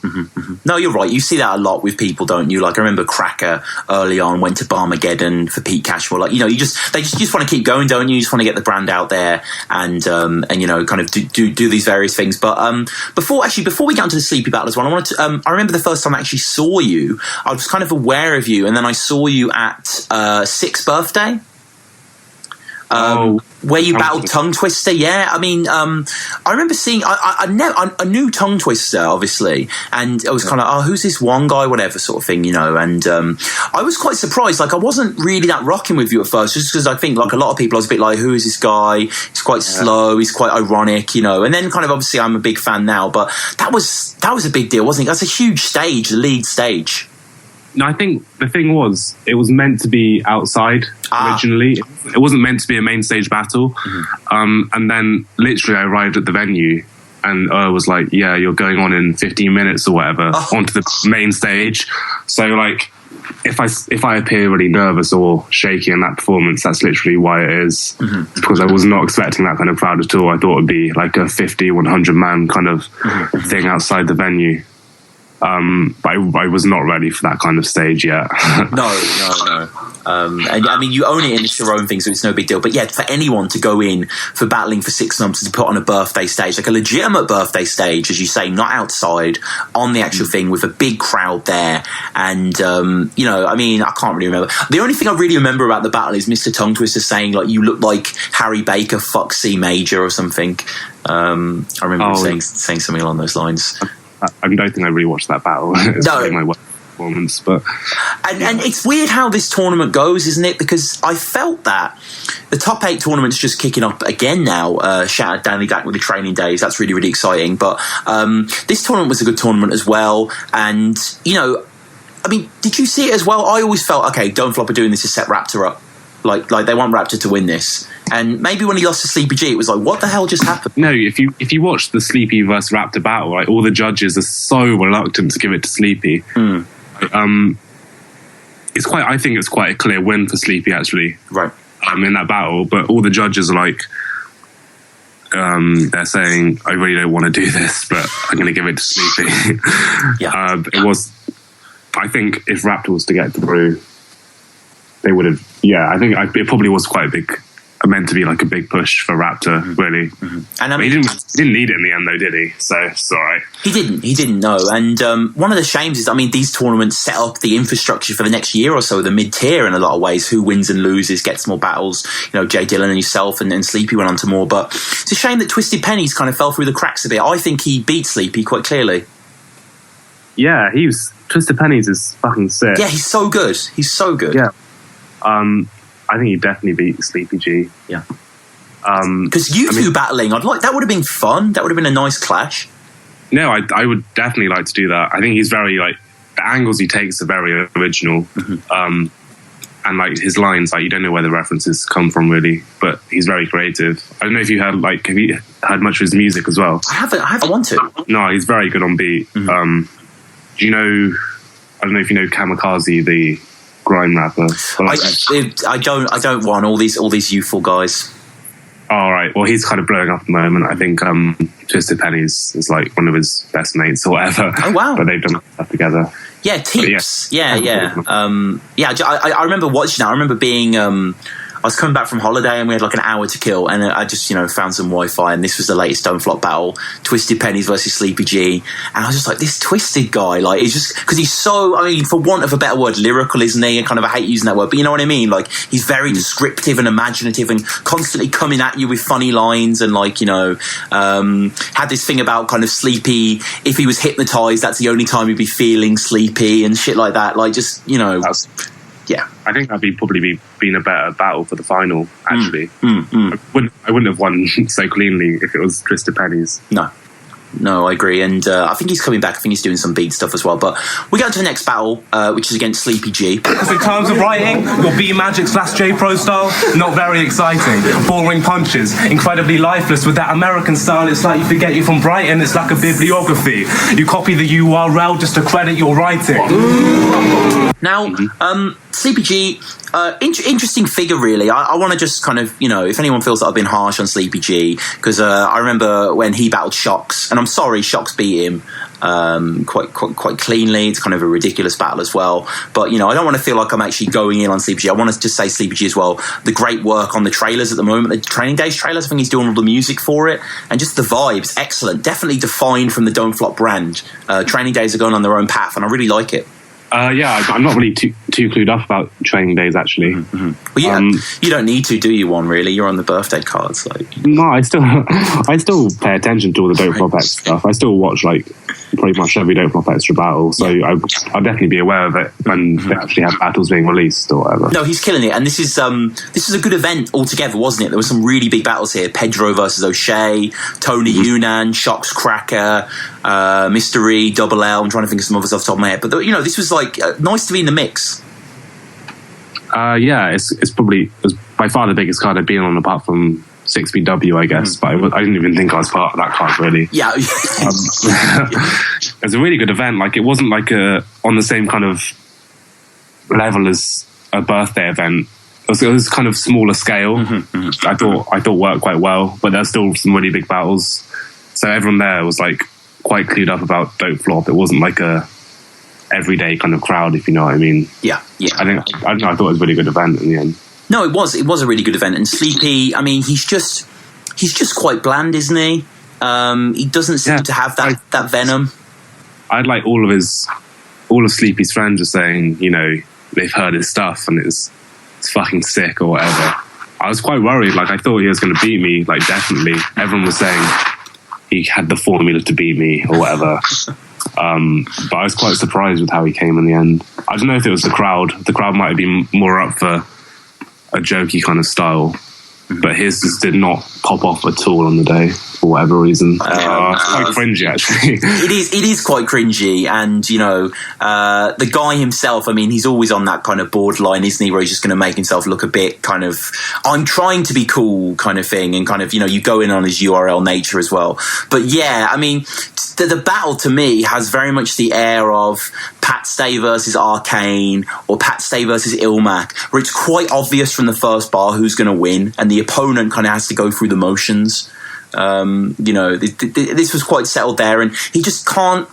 No, you're right. You see that a lot with people, don't you? I remember Cracker early on went to Barmageddon for Pete Cashmore. You just want to keep going, don't you? You just want to get the brand out there and kind of do these various things. But before we get onto the Sleepy battle as well, I wanted to. I remember the first time I actually saw you. I was kind of aware of you, and then I saw you at Sixth Birthday. Where you battled Tongue Twister, yeah. I mean, I remember seeing. I knew Tongue Twister, obviously, and I was kind of, who's this one guy, whatever sort of thing, And I was quite surprised. I wasn't really that rocking with you at first, just because I think, a lot of people, I was a bit like, who is this guy? He's quite slow. He's quite ironic, And then, kind of, obviously, I'm a big fan now. But that was a big deal, wasn't it? That's a huge stage, the lead stage. No, I think the thing was, it was meant to be outside originally. It wasn't meant to be a main stage battle. And then literally I arrived at the venue and I was like, yeah, you're going on in 15 minutes or whatever onto the main stage. So if I appear really nervous or shaky in that performance, that's literally why it is. Because I was not expecting that kind of crowd at all. I thought it'd be like a 50, 100 man kind of thing outside the venue. But I was not ready for that kind of stage yet. No. And I mean, you own it and it's your own thing, so it's no big deal. But yeah, for anyone to go in for battling for 6 months to put on a birthday stage, a legitimate birthday stage, as you say, not outside, on the actual thing with a big crowd there. And, I mean, I can't really remember. The only thing I really remember about the battle is Mr. Tongue Twister saying, you look like Harry Baker, fuck C major or something. I remember him saying something along those lines. I don't think I really watched that battle. It's probably my worst performance, but and it's weird how this tournament goes, isn't it? Because I felt that the top 8 tournament's just kicking up again now. Shout out Danny Dack with the training days. That's really, really exciting. But this tournament was a good tournament as well. And I mean, did you see it as well? I always felt, okay, Don't Flop are doing this to set Raptor up. Like they want Raptor to win this. And maybe when he lost to Sleepy G, it was like, what the hell just happened? No, if you watch the Sleepy versus Raptor battle, all the judges are so reluctant to give it to Sleepy. I think it's quite a clear win for Sleepy, actually. Right. In that battle, but all the judges are like, they're saying, I really don't want to do this, but I'm going to give it to Sleepy. Yeah. I think if Raptor was to get through, they would have. Yeah, I think it probably was quite meant to be a big push for Raptor, really. And I mean, he didn't need it in the end, though, did he? So it's all right. He didn't know. And one of the shames is, I mean, these tournaments set up the infrastructure for the next year or so, the mid-tier in a lot of ways. Who wins and loses gets more battles. Jay Dillon and yourself and Sleepy went on to more. But it's a shame that Twisted Pennies kind of fell through the cracks a bit. I think he beat Sleepy quite clearly. Yeah, Twisted Pennies is fucking sick. Yeah, he's so good. Yeah. I think he definitely beat Sleepy G. Yeah. Because you two battling, that would have been fun. That would have been a nice clash. No, I would definitely like to do that. I think he's very, the angles he takes are very original. And his lines, you don't know where the references come from really, but he's very creative. I don't know if you have you heard much of his music as well? I haven't want to. No, he's very good on beat. Do you know, I don't know if you know Kamikaze, the grime rapper. I don't want all these youthful guys. All right. Well, he's kind of blowing up at the moment. I think Twisted Pennies is like one of his best mates or whatever. Oh wow! But they've done stuff together. Yeah, Teeps. Yeah. I remember watching that. I remember being. I was coming back from holiday and we had like an hour to kill, and I just found some Wi-Fi, and this was the latest Don't Flop battle, Twisted Pennies versus Sleepy G, and I was just like, this Twisted guy, like, it's just because he's so, I mean, for want of a better word, lyrical, isn't he? And kind of, I hate using that word, but you know what I mean? Like, he's very descriptive and imaginative and constantly coming at you with funny lines, and like, had this thing about kind of Sleepy, if he was hypnotized, that's the only time he'd be feeling sleepy and shit like that, like, just, yeah, I think that'd probably been a better battle for the final. Actually, I wouldn't have won so cleanly if it was Twisted Pennies. No, I agree, and I think he's coming back. I think he's doing some beat stuff as well. But we go to the next battle, which is against Sleepy G. Because in terms of writing, your B Magic / J Pro style, not very exciting. Boring punches, incredibly lifeless. With that American style, it's like you forget you're from Brighton. It's like a bibliography. You copy the URL just to credit your writing. Now, Sleepy G, interesting figure, really. I want to just kind of, if anyone feels that I've been harsh on Sleepy G, because I remember when he battled Shocks, and I'm sorry, Shocks beat him quite cleanly. It's kind of a ridiculous battle as well. But, I don't want to feel like I'm actually going in on Sleepy G. I want to just say Sleepy G as well. The great work on the trailers at the moment, the Training Days trailers, I think he's doing all the music for it. And just the vibes, excellent. Definitely defined from the Don't Flop brand. Training Days are going on their own path, and I really like it. I'm not really too clued up about Training Days, actually. Well, you don't need to, do you, Juan, really? You're on the birthday cards. No, I still pay attention to all the Don't Flop Extra stuff. I still watch, pretty much every Don't Flop Extra battle, so I'll definitely be aware of it when they actually have battles being released or whatever. No, he's killing it, and this is a good event altogether, wasn't it? There were some really big battles here. Pedro versus O'Shea, Tony Yunnan, Shocks Cracker, Mystery, Double L. I'm trying to think of some others off the top of my head, but this was nice to be in the mix. It's probably by far the biggest card I've been on, apart from 6BW, I guess. But I didn't even think I was part of that card, really. Yeah. It was a really good event. It wasn't on the same kind of level as a birthday event. It was kind of smaller scale. I thought worked quite well, but there's still some really big battles. So everyone there was quite clued up about Don't Flop. It wasn't a everyday kind of crowd, if you know what I mean. Yeah. I thought it was a really good event in the end. No, it was a really good event. And Sleepy, I mean, he's just quite bland, isn't he? He doesn't seem to have that venom. I'd all of Sleepy's friends were saying, they've heard his stuff and it's fucking sick or whatever. I was quite worried. I thought he was going to beat me, definitely. Everyone was saying he had the formula to beat me or whatever. But I was quite surprised with how he came in the end. I don't know if it was the crowd. The crowd might have been more up for a jokey kind of style, but his just did not pop off at all on the day for whatever reason. It's quite cringy, actually. It is quite cringy, and the guy himself, I mean, he's always on that kind of borderline, isn't he, where he's just going to make himself look a bit kind of, I'm trying to be cool kind of thing, and kind of, you go in on his URL nature as well. But yeah, I mean, the battle to me has very much the air of Pat Stay versus Arcane or Pat Stay versus Ilmac, where it's quite obvious from the first bar who's going to win, and the opponent kind of has to go through the motions. This was quite settled there, and he just can't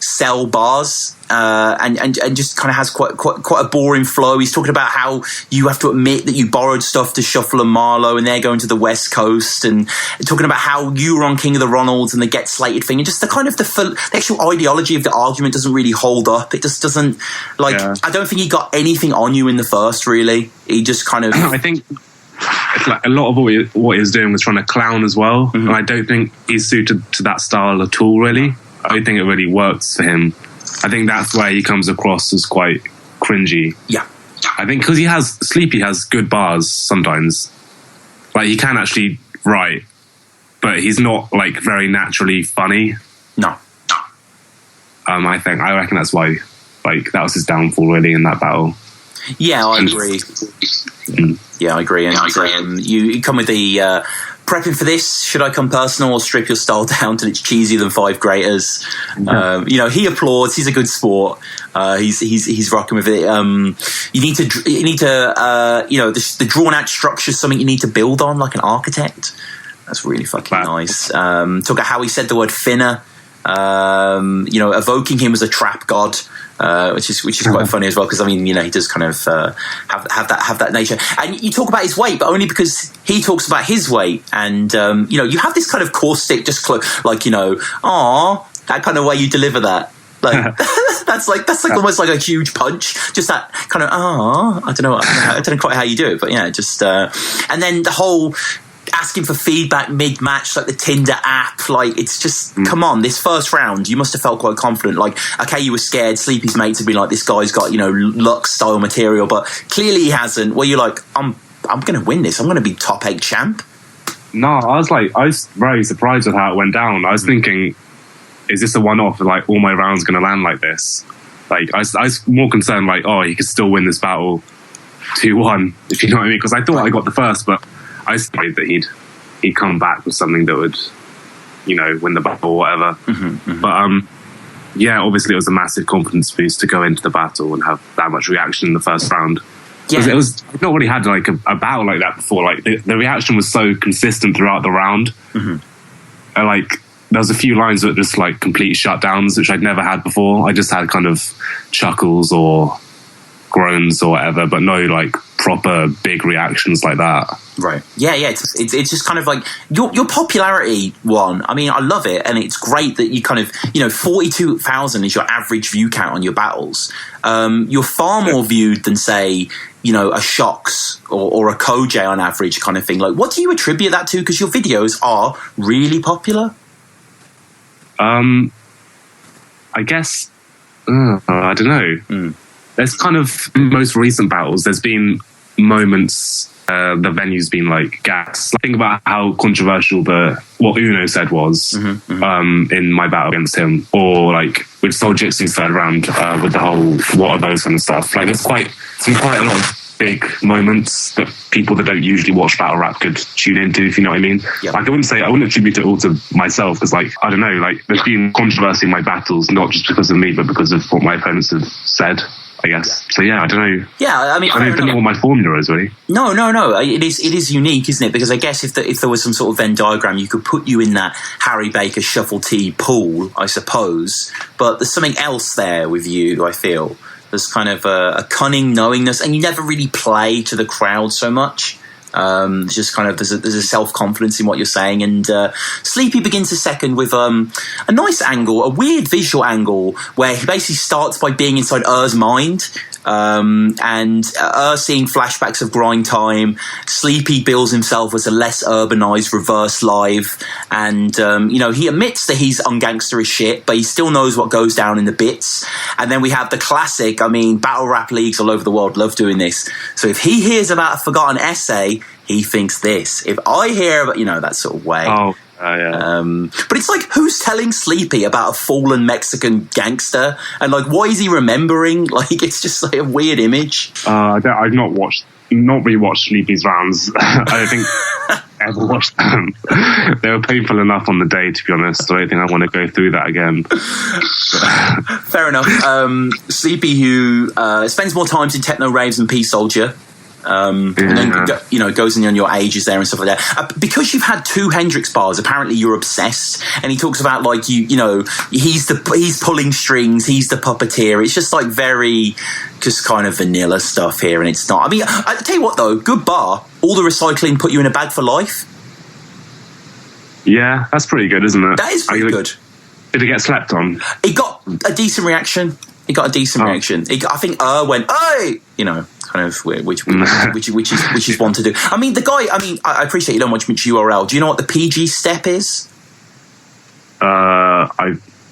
sell bars, and just kind of has quite a boring flow. He's talking about how you have to admit that you borrowed stuff to Shuffle and Marlowe, and they're going to the West Coast, and talking about how you were on King of the Ronalds and the Get Slated thing, and just the actual ideology of the argument doesn't really hold up. It just doesn't I don't think he got anything on you in the first, really. He just kind of I think it's a lot of what he was doing was trying to clown as well, and I don't think he's suited to that style at all, really. I don't think it really works for him. I think that's where he comes across as quite cringy. Yeah. I think because Sleepy has good bars sometimes. He can actually write, but he's not very naturally funny. No. I reckon that's why that was his downfall, really, in that battle. Yeah, I agree. Yeah, I agree. And you come with the prepping for this, should I come personal or strip your style down till it's cheesier than Five Graters? He applauds. He's a good sport. He's rocking with it. You need to the drawn out structure is something you need to build on, like an architect. That's really fucking nice. Talk about how he said the word finner. Evoking him as a trap god. Which is quite funny as well, because he does kind of have that nature. And you talk about his weight, but only because he talks about his weight. And you have this kind of caustic, just that kind of way you deliver that. Like that's almost like a huge punch. Just that kind of I don't know quite how you do it, but yeah, just and then the whole asking for feedback mid-match, like the Tinder app, like it's just come on, this first round you must have felt quite confident, like okay, you were scared. Sleepy's mates have been like, this guy's got Lux style material, but clearly he hasn't. Well, you're like, I'm gonna win this, I'm gonna be top 8 champ. No, I was very surprised with how it went down. I was thinking, is this a one-off, like all my rounds gonna land like this? Like I was more concerned, like, oh, he could still win this battle 2-1, if you know what I mean, because I thought I got the first, but I was afraid that he'd come back with something that would, win the battle or whatever. But obviously it was a massive confidence boost to go into the battle and have that much reaction in the first round. Yeah. I've not really had like a battle like that before. Like the reaction was so consistent throughout the round. And like there was a few lines that were just like complete shutdowns, which I'd never had before. I just had kind of chuckles or groans or whatever, but no like proper big reactions like that. Right. Yeah. It's just kind of like your popularity, Juan. I mean, I love it, and it's great that you kind of 42,000 is your average view count on your battles. You're far more viewed than say a Shocks or a Koj on average kind of thing. Like, what do you attribute that to? Because your videos are really popular. I guess I don't know. There's kind of most recent battles, there's been moments the venue's been like gas. Think about how controversial what Uno said was in my battle against him, or like with Soljitsu third round with the whole what are those kind of stuff. Like there's quite a lot of big moments that people that don't usually watch battle rap could tune into, if you know what I mean. Yep. Like I wouldn't attribute it all to myself, because like I don't know, like there's been controversy in my battles, not just because of me, but because of what my opponents have said, I guess. Yeah. So yeah, I don't know. Yeah, I mean, I don't know what my formula is really. No. It is unique, isn't it? Because I guess if there was some sort of Venn diagram, you could put you in that Harry Baker shuffle T pool, I suppose. But there's something else there with you, I feel. There's kind of a cunning knowingness, and you never really play to the crowd so much. It's just kind of there's a self-confidence in what you're saying, and Sleepy begins the second with a nice angle, a weird visual angle, where he basically starts by being inside Er's mind, and seeing flashbacks of grind time. Sleepy bills himself as a less urbanized reverse live, and he admits that he's ungangster as shit, but he still knows what goes down in the bits. And then we have the classic, I mean, battle rap leagues all over the world love doing this. So if he hears about a forgotten essay, he thinks this. If I hear about, that sort of way. Oh. Yeah. But it's like, who's telling Sleepy about a fallen Mexican gangster, and like, why is he remembering? Like, it's just like a weird image. I've not rewatched Sleepy's rounds. I don't think I ever watched them. They were painful enough on the day, to be honest. So I don't think I want to go through that again. Fair enough. Sleepy, who spends more times in techno raves than P Soldier. And then goes in on your ages there and stuff like that. Because you've had 2 Hendrix bars, apparently you're obsessed. And he talks about like he's pulling strings, he's the puppeteer. It's just like very just kind of vanilla stuff here, and it's not. I mean, I tell you what though, good bar. All the recycling put you in a bag for life. Yeah, that's pretty good, isn't it? That is pretty good. Did it get slept on? It got a decent reaction. I think went, "Hey!" Kind of which is one to do. I mean, the guy. I mean, I appreciate you don't watch much URL. Do you know what the PG step is?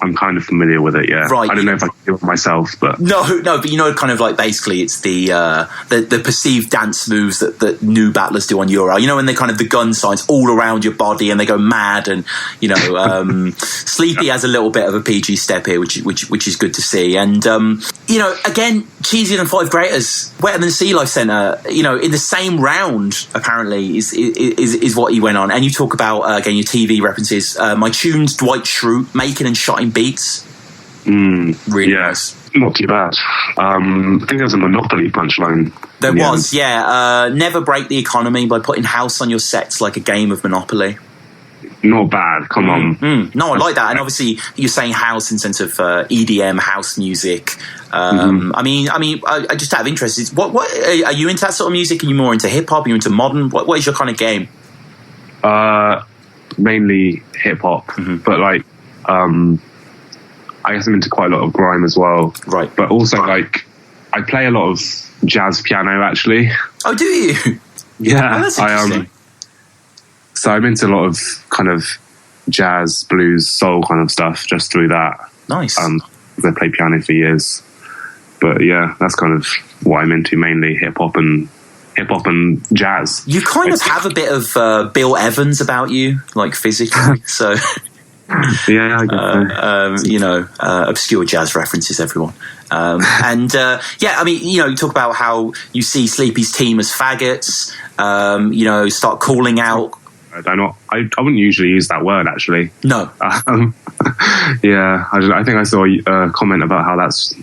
I'm kind of familiar with it. Yeah, right. I don't know if I can do it myself, but no. But kind of like basically, it's the perceived dance moves that new battlers do on URL. You know, when they kind of the gun signs all around your body and they go mad, and Sleepy has a little bit of a PG step here, which is good to see. And again, cheesier than Five Greaters, wetter than Sea Life Centre, you know, in the same round, apparently, is what he went on. And you talk about, again, your TV references. My tunes, Dwight Schrute, making and shotting beats. Really nice. Not too bad. I think there was a Monopoly punchline. There was, never break the economy by putting house on your sets like a game of Monopoly. Not bad. Come on. No, I like that. And obviously, you're saying house in sense of EDM, house music. I mean, I just out of interest, what are you into that sort of music? Are you more into hip hop? Are you into modern? What is your kind of game? Mainly hip hop, but like, I guess I'm into quite a lot of grime as well. Right. But also, like, I play a lot of jazz piano, actually. Oh, do you? Yeah. Oh, that's interesting. So I'm into a lot of kind of jazz, blues, soul kind of stuff just through that. Nice. I played piano for years. But yeah, that's kind of what I'm into, mainly hip hop and jazz. You kind of have a bit of Bill Evans about you, like physically. So yeah, I guess so. you know, obscure jazz references, everyone. Yeah, I mean, you know, you talk about how you see Sleepy's team as faggots. You know, start calling out. I wouldn't usually use that word, actually. No. Yeah, I think I saw a comment about how that's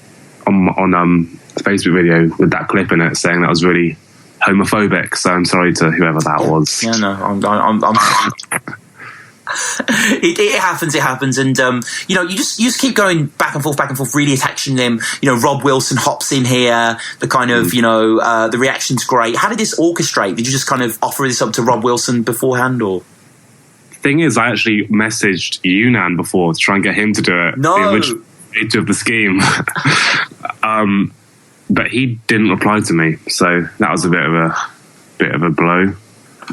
on the Facebook video with that clip in it, saying that was really homophobic. So I'm sorry to whoever that was. Yeah, no, I'm it happens, and you know, you just keep going back and forth, really attaching them. You know, Rob Wilson hops in here. The kind of you know, the reaction's great. How did this orchestrate? Did you just kind of offer this up to Rob Wilson beforehand, or? Thing is, I actually messaged Yunnan before to try and get him to do it. No, the original age of the scheme, but he didn't reply to me, so that was a bit of a blow.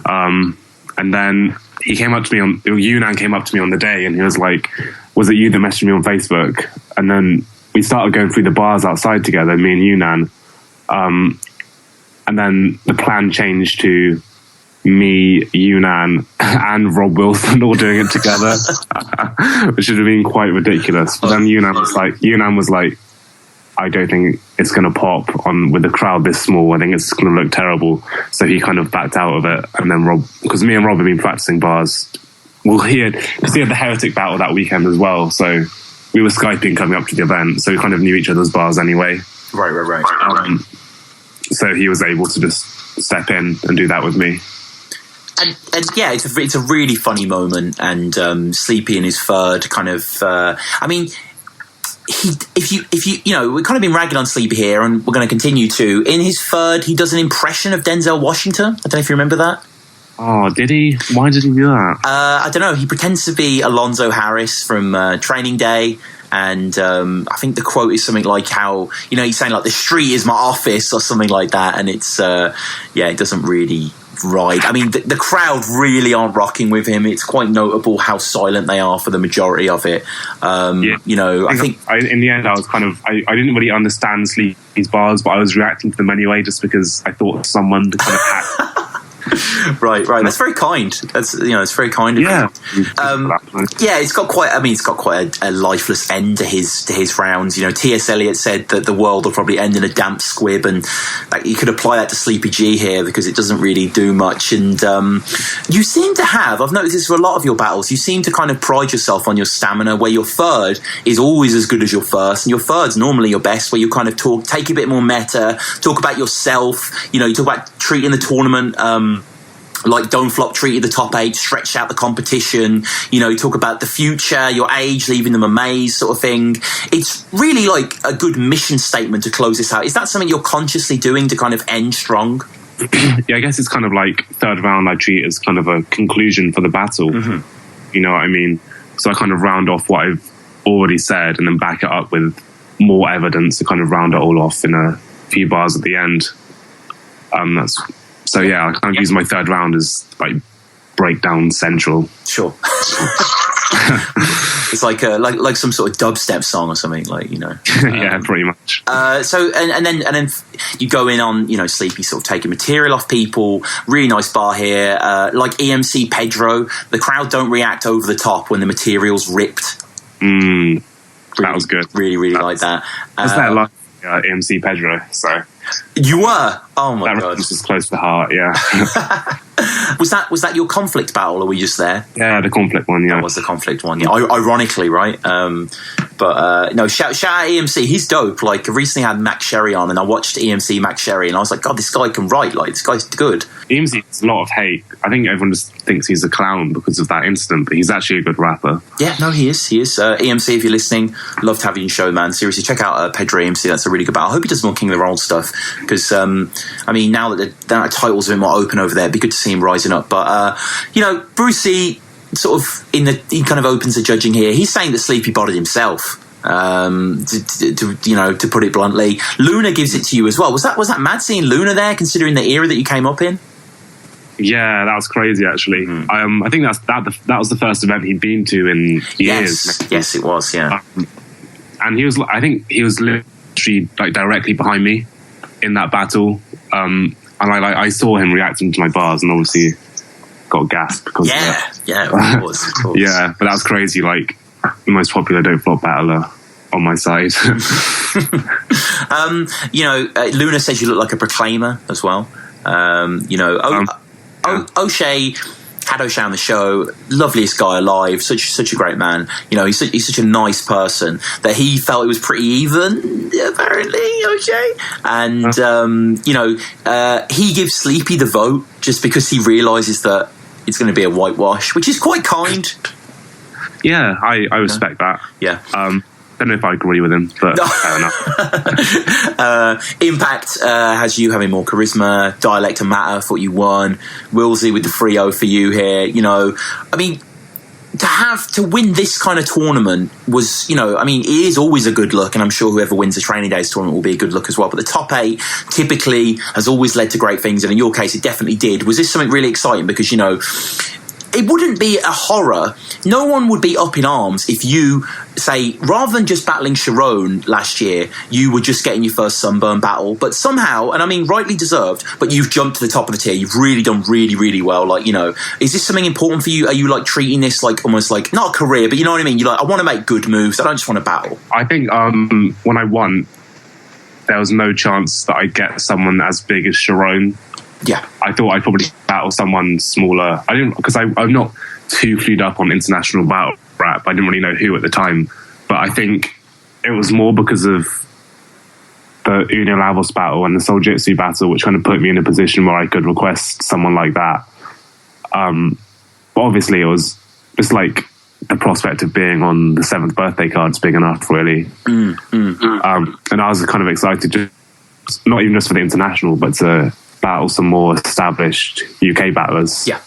And then he came up to me Yunnan came up to me on the day, and he was like, "Was it you that messaged me on Facebook?" And then we started going through the bars outside together, me and Yunnan. And then the plan changed to me, Yunnan, and Rob Wilson all doing it together, which would have been quite ridiculous. But then Yunnan was like, I don't think it's going to pop on with the crowd this small. I think it's going to look terrible. So he kind of backed out of it. And then because me and Rob have been practicing bars. Well, he had the Heretic battle that weekend as well. So we were Skyping coming up to the event. So we kind of knew each other's bars anyway. Right. So he was able to just step in and do that with me. And yeah, it's a really funny moment. And Sleepy in his third kind of, I mean, if you know, we've kind of been ragging on Sleepy here, and we're going to continue to. In his third, he does an impression of Denzel Washington. I don't know if you remember that. Oh, did he? Why did he do that? I don't know. He pretends to be Alonzo Harris from Training Day. And I think the quote is something like how, you know, he's saying like the street is my office or something like that. And it's, it doesn't really ride. I mean, the crowd really aren't rocking with him. It's quite notable how silent they are for the majority of it. You know, I think in the end, I was kind of, I didn't really understand Sleepy's bars, but I was reacting to them anyway, just because I thought someone kind of had. Right. That's very kind. That's, you know, it's very kind of him. It's got quite a lifeless end to his rounds. You know, T.S. Eliot said that the world will probably end in a damp squib, and like, you could apply that to Sleepy G here because it doesn't really do much. And you seem to have, I've noticed this for a lot of your battles, you seem to kind of pride yourself on your stamina, where your third is always as good as your first, and your third's normally your best, where you kind of take a bit more meta, talk about yourself. You know, you talk about treating the tournament like Don't Flop treated the top 8, stretched out the competition. You know, you talk about the future, your age, leaving them amazed sort of thing. It's really like a good mission statement to close this out. Is that something you're consciously doing to kind of end strong? Yeah, I guess it's kind of like third round I treat as kind of a conclusion for the battle. You know what I mean? So I kind of round off what I've already said and then back it up with more evidence to kind of round it all off in a few bars at the end. So yeah, I kind of use my third round as like breakdown central. Sure. It's like some sort of dubstep song or something, like, you know. Yeah, pretty much. So and then you go in on, you know, Sleepy sort of taking material off people. Really nice bar here. Like EMC Pedro, the crowd don't react over the top when the material's ripped. That was good. Really like that. Was that like EMC Pedro. So you were. Oh my god, this was close to the heart. Yeah. Was that your conflict battle, or were you just there? Yeah, the conflict one. Yeah, that was the conflict one. Yeah, ironically, right? But no, shout out EMC. He's dope. Like, I recently had Max Sherry on, and I watched EMC Max Sherry, and I was like, God, this guy can write. Like, this guy's good. EMC gets a lot of hate. I think everyone just thinks he's a clown because of that incident, but he's actually a good rapper. Yeah, no, he is. EMC, if you're listening, love to have you in the show, man. Seriously, check out Pedro EMC. That's a really good battle. I hope he does more King of the Roll stuff, because I mean, now that the title's a bit more open over there, it'd be good to see him rising up. But Brucey sort of he kind of opens the judging here. He's saying that Sleepy bodied himself. To put it bluntly, Luna gives it to you as well. Was that mad seeing Luna there, considering the era that you came up in? Yeah, that was crazy actually. I think that was the first event he'd been to in years. Yes, it was. Yeah, and I think he was literally like directly behind me in that battle. And I saw him reacting to my bars, and obviously got gassed because of course. Yeah, but that was crazy. Like, the most popular Don't Flop battler on my side. Luna says you look like a proclaimer as well. O'Shea had O'Shea on the show, loveliest guy alive, such a great man. He's such a nice person that he felt it was pretty even, apparently, O'Shea. And he gives Sleepy the vote just because he realises that it's going to be a whitewash, which is quite kind. Yeah, I respect that. Yeah. Don't know if I agree with him, but fair enough. Impact has you having more charisma. Dialect and Matter thought you won. Willsey with the 3-0 for you here. I mean, to win this kind of tournament was, it is always a good look, and I'm sure whoever wins the Training Days tournament will be a good look as well. But the top 8 typically has always led to great things, and in your case, it definitely did. Was this something really exciting? Because, it wouldn't be a horror. No one would be up in arms if you, say, rather than just battling Charron last year, you were just getting your first Sunburn battle. But somehow, and I mean rightly deserved, but you've jumped to the top of the tier. You've really done really, really well. Like, is this something important for you? Are you like treating this like almost like, not a career, but you know what I mean? You're like, I want to make good moves. I don't just want to battle. I think when I won, there was no chance that I'd get someone as big as Charron. Yeah, I thought I'd probably battle someone smaller. I didn't, because I'm not too clued up on international battle rap. I didn't really know who at the time, but I think it was more because of the Lavoz battle and the Soljitsu battle, which kind of put me in a position where I could request someone like that. But obviously, it was just like the prospect of being on the 7th birthday card's big enough, really. And I was kind of excited, just, not even just for the international, but to battle some more established UK battlers. Yeah,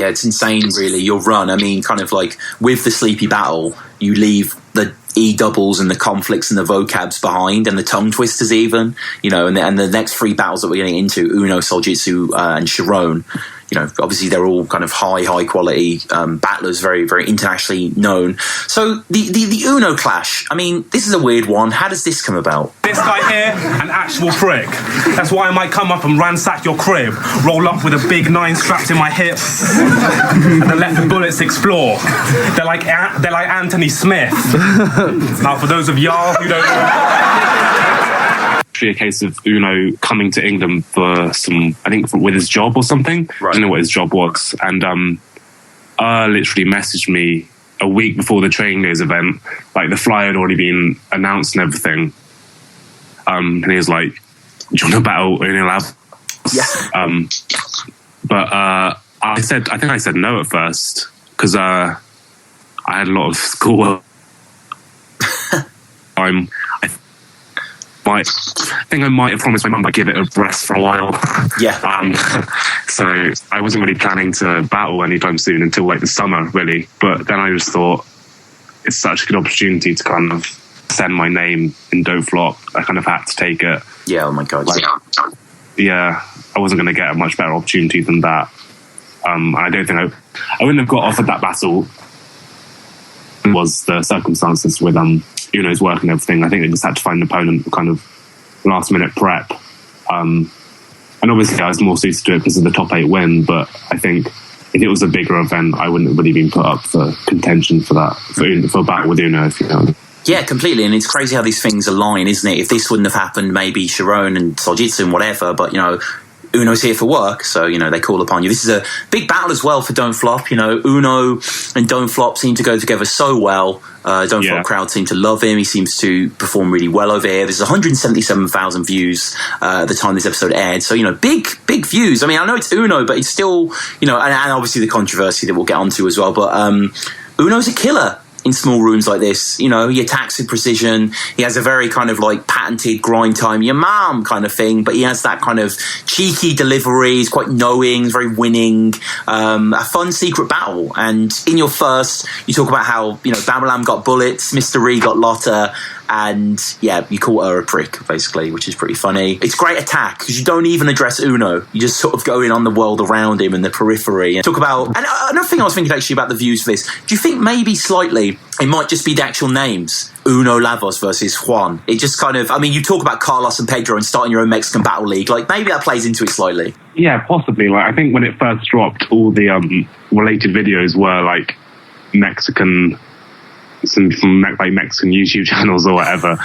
it's insane, really, your run. I mean, kind of like with the Sleepy battle, you leave the E-doubles and the conflicts and the vocabs behind, and the tongue twisters even, and the next 3 battles that we're getting into, Uno, Soljitsu, and Charron, obviously they're all kind of high quality battlers, very, very internationally known. So the Uno clash, I mean, this is a weird one. How does this come about? This guy here, an actual prick. That's why I might come up and ransack your crib, roll up with a big 9 strapped in my hips, and then let the bullets explore. They're like Anthony Smith. Now, for those of y'all who don't know, a case of Uno coming to England for with his job or something. Right. I don't know what his job was. And literally messaged me a week before the Training Days event. Like, the flyer had already been announced and everything. And he was like, do you want to battle Uno Lavoz? Yeah. But I think I said no at first, because I had a lot of schoolwork. I think I might have promised my mum I'd give it a rest for a while. Yeah. So I wasn't really planning to battle anytime soon until like the summer, really. But then I just thought it's such a good opportunity to kind of send my name in Don't Flop. I kind of had to take it. Yeah, oh my God. Yeah, I wasn't going to get a much better opportunity than that. I don't think I wouldn't have got offered that battle. Was the circumstances with Uno's work and everything. I think they just had to find an opponent for kind of last minute prep. And obviously I was more suited to it because of the top 8 win, but I think if it was a bigger event, I wouldn't have really been put up for contention for that, for a battle with Uno, if you know. Yeah, completely. And it's crazy how these things align, isn't it? If this wouldn't have happened, maybe Charron and Soljitsu and whatever, but, you know, Uno's here for work, so, you know, they call upon you. This is a big battle as well for Don't Flop. You know, Uno and Don't Flop seem to go together so well. Don't Flop crowd seem to love him. He seems to perform really well over here. There's 177,000 views at the time this episode aired. So, you know, big views. I mean, I know it's Uno, but it's still, you know, and obviously the controversy that we'll get onto as well. But Uno's a killer in small rooms like this. You know, he attacks with precision. He has a very kind of like patented grind time, your mom kind of thing, but he has that kind of cheeky delivery. He's quite knowing, he's very winning. A fun secret battle. And in your first, you talk about how, you know, Babalam got bullets, Mr. Ree got Lotta, and yeah, you call her a prick, basically, which is pretty funny. It's great attack because you don't even address Uno. You just sort of go in on the world around him and the periphery. And talk about, and another thing I was thinking actually about the views for this, do you think maybe slightly it might just be the actual names? Uno Lavos versus Juan. It just kind of, I mean, you talk about Carlos and Pedro and starting your own Mexican battle league. Like, maybe that plays into it slightly. Yeah, possibly. Like, I think when it first dropped, all the related videos were like Mexican, from like Mexican YouTube channels or whatever.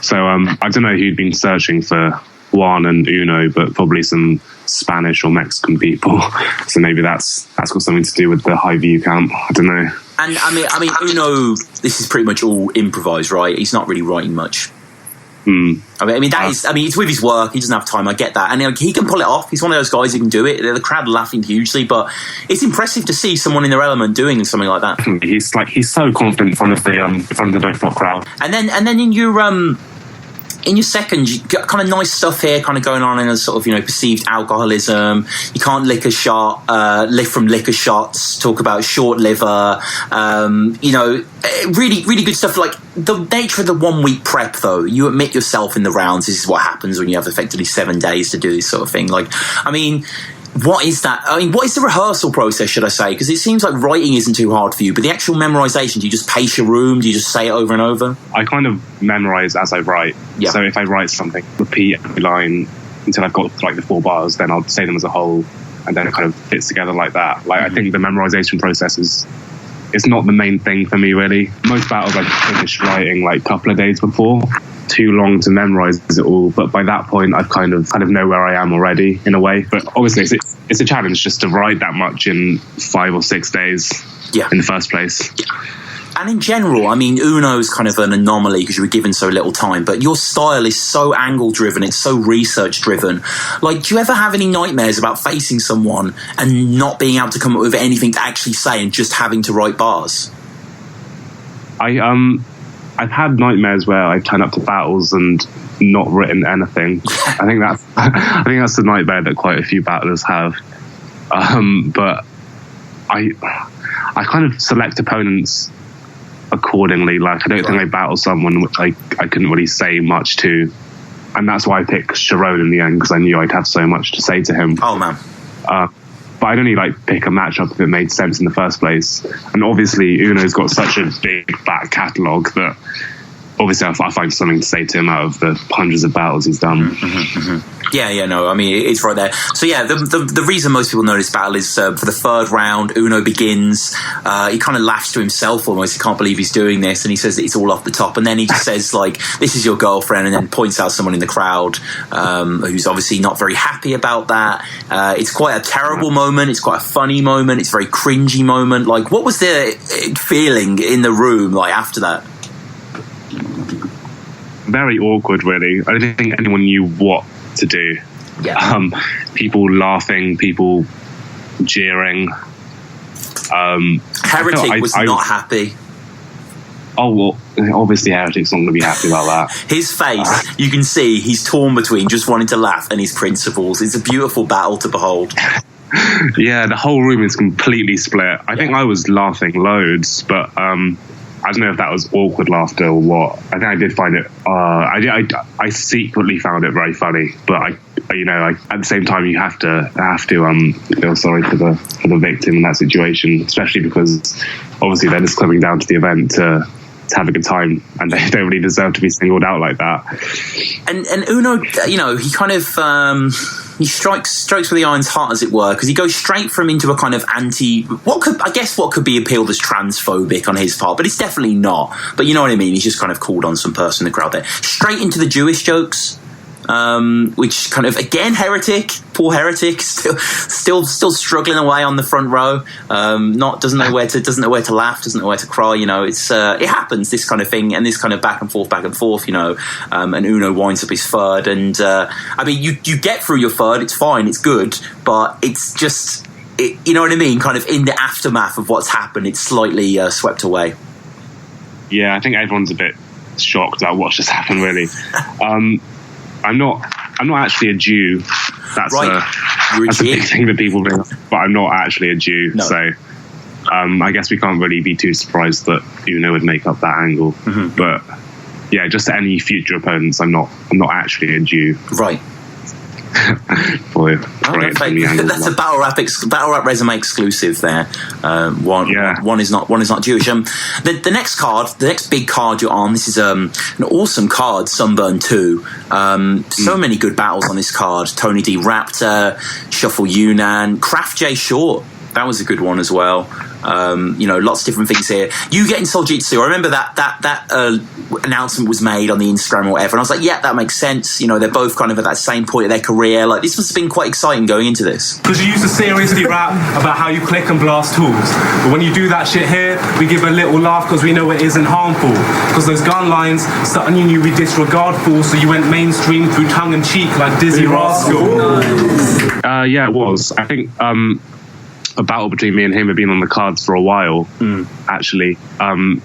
So I don't know who'd been searching for Juan and Uno, but probably some Spanish or Mexican people. So maybe that's got something to do with the high view count. I don't know. And I mean, Uno, this is pretty much all improvised, right? He's not really writing much. I mean, it's with his work. He doesn't have time. I get that, and he can pull it off. He's one of those guys who can do it. The crowd are laughing hugely, but it's impressive to see someone in their element doing something like that. He's so confident in front of the Don't Flop crowd. And then in your second, you got kind of nice stuff here, kind of going on in a sort of, you know, perceived alcoholism. You can't lick a shot, live from liquor shots. Talk about short liver. You know, really, really good stuff. Like the nature of the 1 week prep, though. You admit yourself in the rounds. This is what happens when you have effectively 7 days to do this sort of thing. Like, I mean, what is that? I mean, what is the rehearsal process, should I say? Because it seems like writing isn't too hard for you, but the actual memorization, do you just pace your room? Do you just say it over and over? I kind of memorize as I write. Yeah. So if I write something, repeat every line until I've got like the 4 bars, then I'll say them as a whole, and then it kind of fits together like that. Like, I think the memorization process it's not the main thing for me, really. Most battles I finish writing like a couple of days before. Too long to memorize it all, but by that point I've kind of know where I am already in a way. But obviously it's a challenge just to write that much in 5 or 6 days in the first place. And in general, I mean, Uno's kind of an anomaly because you were given so little time, but your style is so angle driven, it's so research driven. Like, do you ever have any nightmares about facing someone and not being able to come up with anything to actually say and just having to write bars? I've had nightmares where I've turned up to battles and not written anything. I think that's the nightmare that quite a few battlers have. But I kind of select opponents accordingly. Like, I don't think I battle someone which I couldn't really say much to, and that's why I picked Charron in the end, because I knew I'd have so much to say to him. Oh man. But I'd only like pick a matchup if it made sense in the first place. And obviously Uno's got such a big back catalogue that obviously I find something to say to him out of the hundreds of battles he's done. Yeah, no, I mean, it's right there. So yeah, the reason most people know this battle is for the third round, Uno begins, he kind of laughs to himself almost, he can't believe he's doing this, and he says that it's all off the top, and then he just says, like, this is your girlfriend, and then points out someone in the crowd who's obviously not very happy about that. It's quite a terrible moment, it's quite a funny moment, it's a very cringy moment. Like, what was the feeling in the room, like, after that? Very awkward, really. I don't think anyone knew what to do. People laughing, people jeering. Heretic was not happy. Oh, well, obviously Heretic's not going to be happy about that. His face, you can see he's torn between just wanting to laugh and his principles. It's a beautiful battle to behold. Yeah, the whole room is completely split. I think I was laughing loads, but I don't know if that was awkward laughter or what. I think I did find it. I secretly found it very funny, but at the same time, you have to feel sorry for the victim in that situation, especially because obviously they're just coming down to the event to have a good time, and they don't really deserve to be singled out like that. And Uno, he kind of. He strikes with the iron's hot, as it were, because he goes straight from into a kind of what could be appealed as transphobic on his part, but it's definitely not. But you know what I mean? He's just kind of called on some person in the crowd there. Straight into the Jewish jokes. Which kind of, again, poor heretic, still struggling away on the front row. Doesn't know where to laugh, doesn't know where to cry. You know, it happens, this kind of thing, and this kind of back and forth. You know, and Uno winds up his third, and I mean, you get through your third, it's fine, it's good, but it's just, you know what I mean? Kind of in the aftermath of what's happened, it's slightly swept away. Yeah, I think everyone's a bit shocked about what just happened. Really. I'm not actually a Jew. That's a big thing that people bring up, but I'm not actually a Jew. No. So I guess we can't really be too surprised that Uno would make up that angle. Mm-hmm. But yeah, just to any future opponents, I'm not actually a Jew. Right. That's a battle rap resume exclusive there. One is not Jewish. The next big card you're on, this is an awesome card, Sunburn 2. So many good battles on this card. Tony D Raptor, Shuffle Yunnan, Kraft J Short. That was a good one as well. You know, lots of different things here. You getting Soljitsu, I remember that announcement was made on the Instagram or whatever, and I was like, yeah, that makes sense. You know, they're both kind of at that same point of their career. Like, this must have been quite exciting going into this. Because you used to seriously rap about how you click and blast tools, but when you do that shit here, we give a little laugh because we know it isn't harmful. Because those gun lines, something you knew we disregardful, so you went mainstream through tongue in cheek like Dizzy Rascal. Nice. Yeah, it was. I think a battle between me and him had been on the cards for a while, actually. I mean,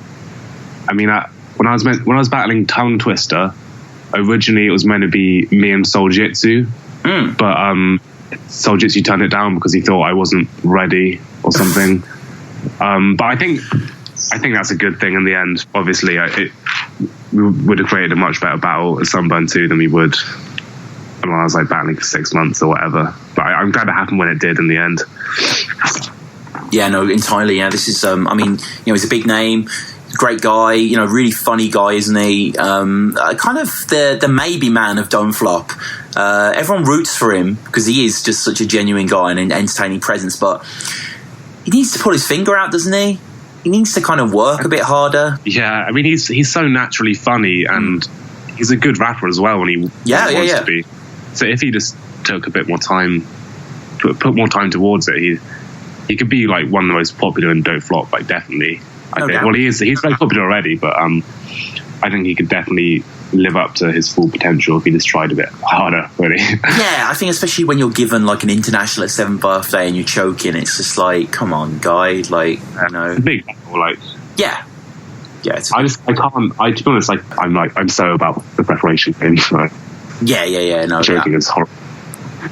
when I was battling Tongue Twister, originally it was meant to be me and Soljitsu, but Soljitsu turned it down because he thought I wasn't ready or something. But I think that's a good thing in the end. Obviously, we would have created a much better battle at Sunburn 2 than we would when I was like battling for 6 months or whatever. But I'm glad it happened when it did in the end. Yeah, no, entirely. Yeah, this is. I mean, you know, he's a big name, great guy. You know, really funny guy, isn't he? Kind of the maybe man of Don't Flop. Everyone roots for him because he is just such a genuine guy and an entertaining presence. But he needs to put his finger out, doesn't he? He needs to kind of work a bit harder. Yeah, I mean, he's so naturally funny, and he's a good rapper as well when he wants to be. So if he just took a bit more time, put more time towards it, he could be like one of the most popular in Don't Flop, like definitely. I think. Well, he's very popular already, but I think he could definitely live up to his full potential if he just tried a bit harder, really. Yeah, I think especially when you're given like an international at 7th birthday and you're choking, it's just like, come on, guy, like, you know, it's a big battle, like. Yeah. It's to be honest, like I'm so about the preparation game. So. Yeah. No, choking is horrible.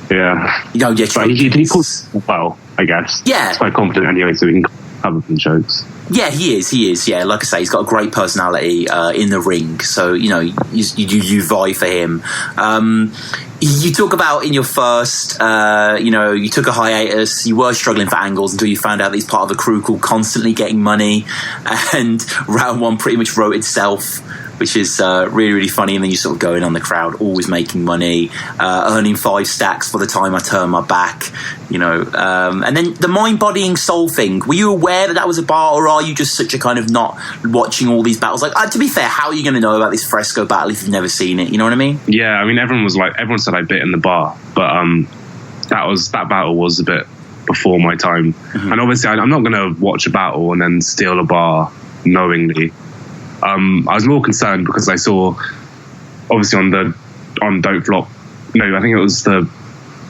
Yeah. No, yeah, but he calls well, I guess. Yeah. He's quite confident anyway, so we can cover some jokes. Yeah, he is. Yeah, like I say, he's got a great personality in the ring. So, you know, you vie for him. You talk about in your first, you know, you took a hiatus, you were struggling for angles until you found out that he's part of a crew called Constantly Getting Money, and round one pretty much wrote itself, which is really, really funny. And then you sort of go in on the crowd, always making money, earning 5 stacks for the time I turn my back, you know. And then the mind-bodying soul thing, were you aware that was a bar, or are you just such a kind of not watching all these battles? Like, to be fair, how are you going to know about this Fresco battle if you've never seen it? You know what I mean? Yeah, I mean, everyone said I bit in the bar, but that battle was a bit before my time. Mm-hmm. And obviously, I'm not going to watch a battle and then steal a bar knowingly. I was more concerned because I saw, obviously on Don't Flop, no, I think it was the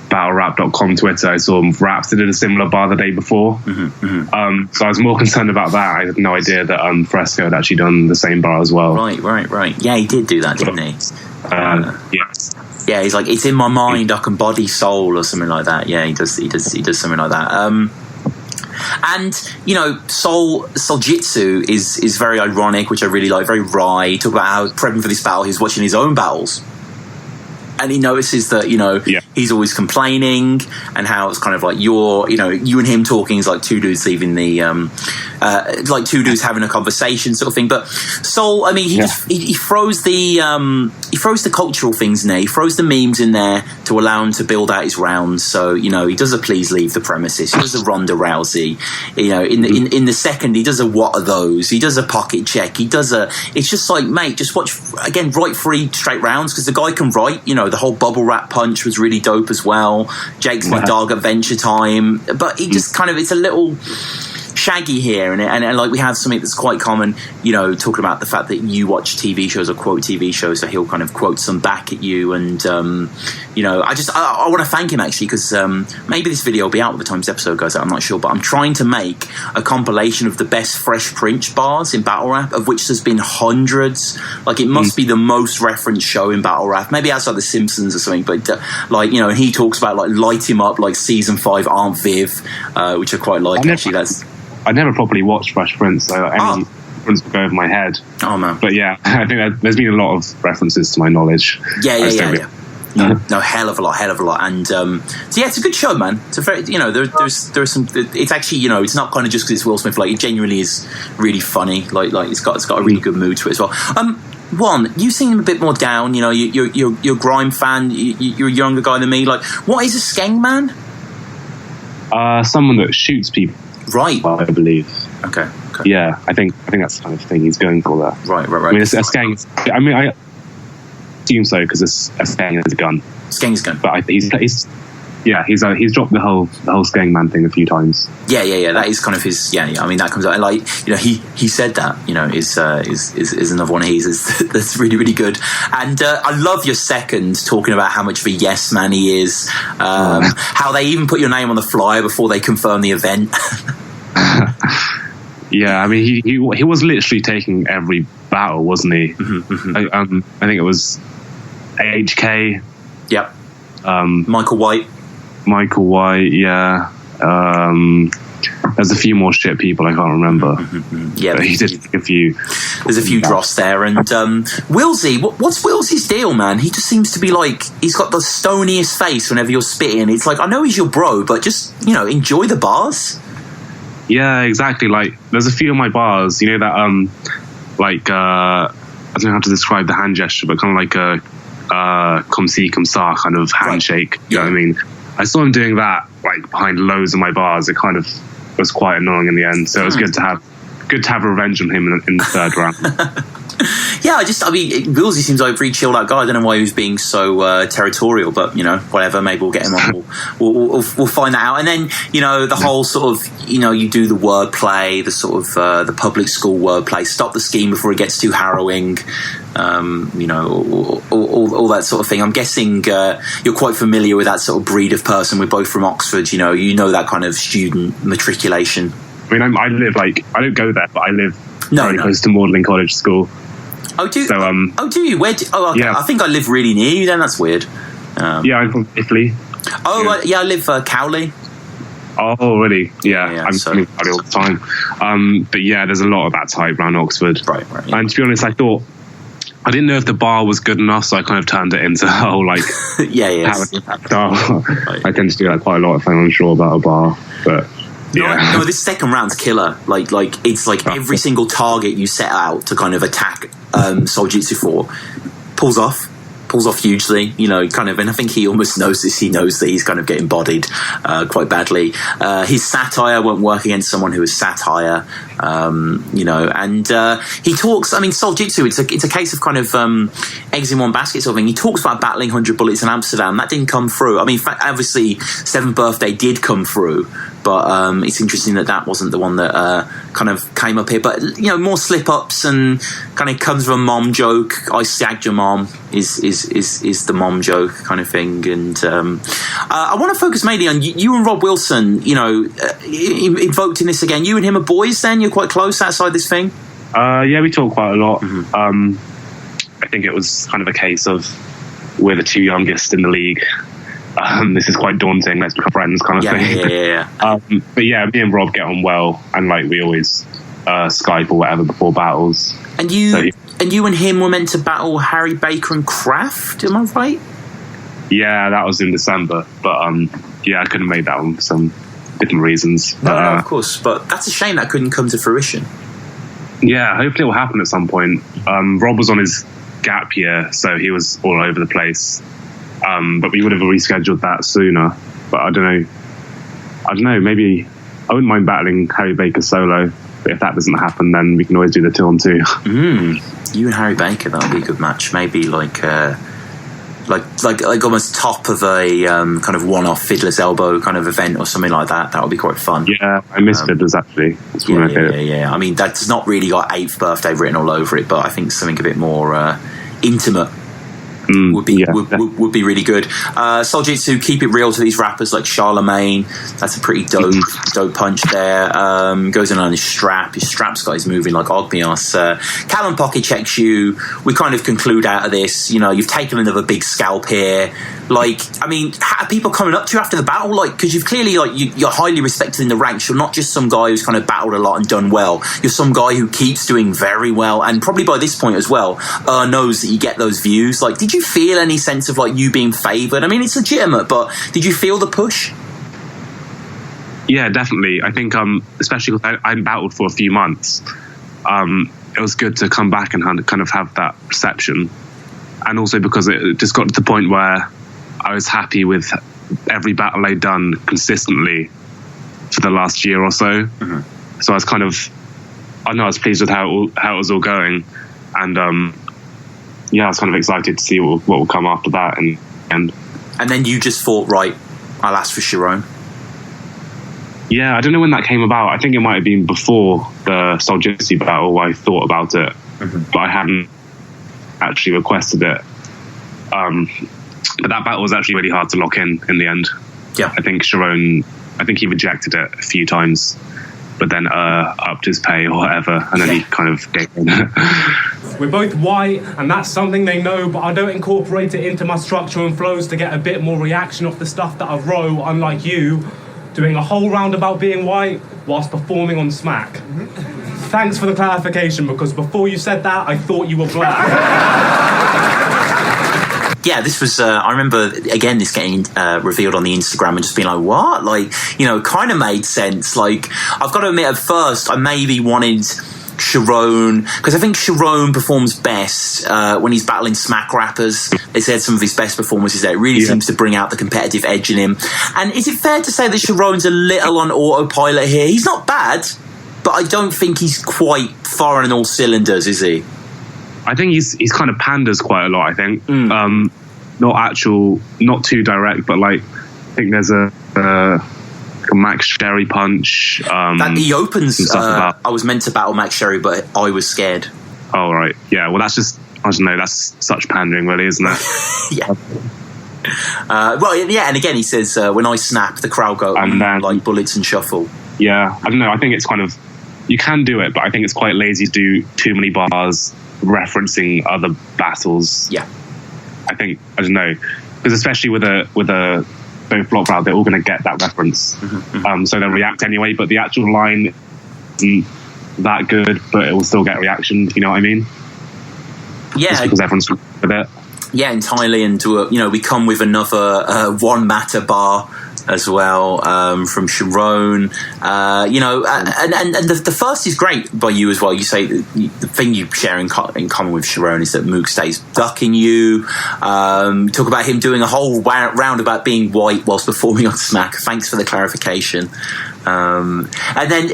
battlerapresume Twitter, I saw Raps that did a similar bar the day before. Mm-hmm. So I was more concerned about that. I had no idea that Fresco had actually done the same bar as well. Right. Yeah, he did do that, didn't he? Yeah, he's like, it's in my mind, I can body soul or something like that. Yeah, he does something like that. And, you know, Soljitsu is very ironic, which I really like, very wry. Talk about how prepping for this battle, he's watching his own battles. And he notices that, he's always complaining, and how it's kind of like you and him talking is like two dudes leaving the, like two dudes having a conversation sort of thing. But Sol, I mean, he throws the cultural things in there. He throws the memes in there to allow him to build out his rounds. So, he does a please leave the premises. He does a Ronda Rousey. In the second, he does a what are those? He does a pocket check. It's just like, mate, just watch, again, write 3 straight rounds, because the guy can write, the whole bubble wrap punch was really dope as well. Jake's my dog Adventure Time. But he just kind of, it's a little shaggy here, and like we have something that's quite common, talking about the fact that you watch TV shows or quote TV shows, so he'll kind of quote some back at you, and I want to thank him actually, because maybe this video will be out by the time this episode goes out, I'm not sure, but I'm trying to make a compilation of the best Fresh Prince bars in battle rap, of which there's been hundreds. Like, it must be the most referenced show in battle rap, maybe outside the Simpsons or something, but and he talks about like Light Him Up, like season 5 Aunt Viv, which I quite like. I never properly watched Fresh Prince, so any reference would go over my head. Oh man! But yeah, I think there's been a lot of references to my knowledge. Yeah. No, hell of a lot, and so yeah, it's a good show, man. It's a very, there's some. It's actually, it's not kind of just because it's Will Smith. Like, it genuinely is really funny. Like it's got a really good mood to it as well. Juan, you seem a bit more down. You're a grime fan. You're a younger guy than me. Like, what is a skeng man? Someone that shoots people. Right. I believe. Okay. Yeah, I think that's the kind of thing he's going for there. Right. I mean, a skeng. I mean, I assume so, because a skeng is a gun. Skeng's gun. But he's dropped the whole skeng man thing a few times. Yeah. That is kind of his. Yeah. I mean, that comes out, and like, he said that. Is another one of his that's really, really good. And I love your second talking about how much of a yes man he is. How they even put your name on the flyer before they confirm the event. Yeah, I mean, he was literally taking every battle, wasn't he? I think it was AHK. Yep. Michael White, yeah. There's a few more shit people I can't remember. Yeah, but he did a few. There's a few dross there, and Wilsey. What's Wilsey's deal, man? He just seems to be like, he's got the stoniest face whenever you're spitting. It's like, I know he's your bro, but just enjoy the bars. Yeah, exactly. Like, there's a few of my bars, that I don't know how to describe the hand gesture, but kind of like a come see, come saw kind of handshake. Right. You know what I mean? I saw him doing that like behind loads of my bars. It kind of was quite annoying in the end. So it was good to have revenge on him in the third round. Yeah, Wilsey seems like a pretty chilled out guy. I don't know why he was being so territorial, but whatever. Maybe we'll get him on. We'll find that out. And then the whole sort of you do the wordplay, the sort of the public school wordplay. Stop the scheme before it gets too harrowing. All that sort of thing. I'm guessing you're quite familiar with that sort of breed of person. We're both from Oxford. You know that kind of student matriculation. I mean, I live I don't go there, but I live very close to Magdalen College School. Oh, do you? So, do you? Where? Okay. Yeah. I think I live really near you. Then that's weird. Yeah, I'm from Italy. Oh, yeah, I live Cowley. Oh, really? Yeah, I'm coming Cowley all the time. But yeah, there's a lot of that type around Oxford. Right. Yeah. And to be honest, I didn't know if the bar was good enough, so I kind of turned it into I tend to do that quite a lot if I'm unsure about a bar, but. Yeah. No, this second round's killer. Like it's like every single target you set out to kind of attack Soljitsu for pulls off hugely, kind of, and I think he almost knows this. He knows that he's kind of getting bodied quite badly. His satire won't work against someone who is satire, and he talks. I mean, Soljitsu. It's a case of kind of eggs in one basket sort of thing. He talks about battling 100 bullets in Amsterdam. That didn't come through. I mean, obviously, 7th birthday did come through. But it's interesting that wasn't the one that kind of came up here. But, more slip-ups and kind of comes from a mom joke. I sagged your mom is the mom joke kind of thing. And I want to focus mainly on you and Rob Wilson, invoked in this again. You and him are boys then? You're quite close outside this thing? Yeah, we talk quite a lot. Mm-hmm. I think it was kind of a case of we're the 2 youngest in the league. This is quite daunting. Let's become friends, kind of thing. Yeah. But yeah, me and Rob get on well, and like we always Skype or whatever before battles. And you and him were meant to battle Harry Baker and Kraft. Am I right? Yeah, that was in December, but yeah, I couldn't make that one for some different reasons. No, of course, but that's a shame that couldn't come to fruition. Yeah, hopefully it will happen at some point. Rob was on his gap year, so he was all over the place. But we would have rescheduled that sooner. But I don't know. Maybe I wouldn't mind battling Harry Baker solo. But if that doesn't happen, then we can always do the 2-on-2. You and Harry Baker, that would be a good match. Maybe like almost top of a kind of one-off Fiddler's Elbow kind of event or something like that. That would be quite fun. Yeah, I miss Fiddler's actually. That's yeah. I mean, that's not really got 8th birthday written all over it, but I think something a bit more intimate would be really good. Soljitsu, keep it real to these rappers like Charlemagne. That's a pretty dope punch there. Goes in on his strap. His strap's got his moving like Ogmios. Callum pocket checks you. We kind of conclude out of this. You know, you've taken another big scalp here. Like, I mean, how are people coming up to you after the battle? Like, because you've clearly, like, you're highly respected in the ranks. You're not just some guy who's kind of battled a lot and done well. You're some guy who keeps doing very well, and probably by this point as well, knows that you get those views. Like, did you feel any sense of, like, you being favoured? I mean, it's legitimate, but did you feel the push? Yeah, definitely. I think, especially because I hadn't battled for a few months, it was good to come back and kind of have that reception. And also because it just got to the point where I was happy with every battle I'd done consistently for the last year or so. Mm-hmm. So I was kind of, I was pleased with how it was all going. And I was kind of excited to see what will come after that. And then you just thought, right, I'll ask for Charron. Yeah, I don't know when that came about. I think it might have been before the Soljitsu battle I thought about it, but I hadn't actually requested it. But that battle was actually really hard to lock in the end. Yeah. I think Charron, he rejected it a few times, but then upped his pay or whatever, and then he kind of gave in. We're both white, and that's something they know, but I don't incorporate it into my structure and flows to get a bit more reaction off the stuff that I wrote, unlike you, doing a whole round about being white whilst performing on Smack. Thanks for the clarification, because before you said that, I thought you were black. Yeah, this was, I remember, again, this getting revealed on the Instagram and just being like, what? Like, you know, kind of made sense. Like, I've got to admit, at first, I maybe wanted Charron, because I think Charron performs best when he's battling smack rappers. They said some of his best performances there. It really seems to bring out the competitive edge in him. And is it fair to say that Charron's a little on autopilot here? He's not bad, but I don't think he's quite firing on all cylinders, is he? I think he's kind of panders quite a lot, I think. Not too direct, but like, I think there's a Max Sherry punch. That he opens, I was meant to battle Max Sherry, but I was scared. Oh, right. Yeah, well, that's just, I don't know, that's such pandering, really, isn't it? Yeah. Well, yeah, and again, he says, when I snap, the crowd go, and then, like bullets and shuffle. Yeah, I don't know, I think it's kind of, you can do it, but I think it's quite lazy to do too many bars referencing other battles. Yeah. I think, I don't know, because especially with a Don't Flop crowd, they're all going to get that reference. Mm-hmm. So they'll react anyway, but the actual line isn't that good, but it will still get a reaction, you know what I mean? Yeah. Just because everyone's with it. Yeah, entirely. And we come with another One Matter bar as well from Charron. And the first is great by you as well. You say the thing you share in common with Charron is that Mook stays ducking you. Talk about him doing a whole round about being white whilst performing on Smack. Thanks for the clarification. And then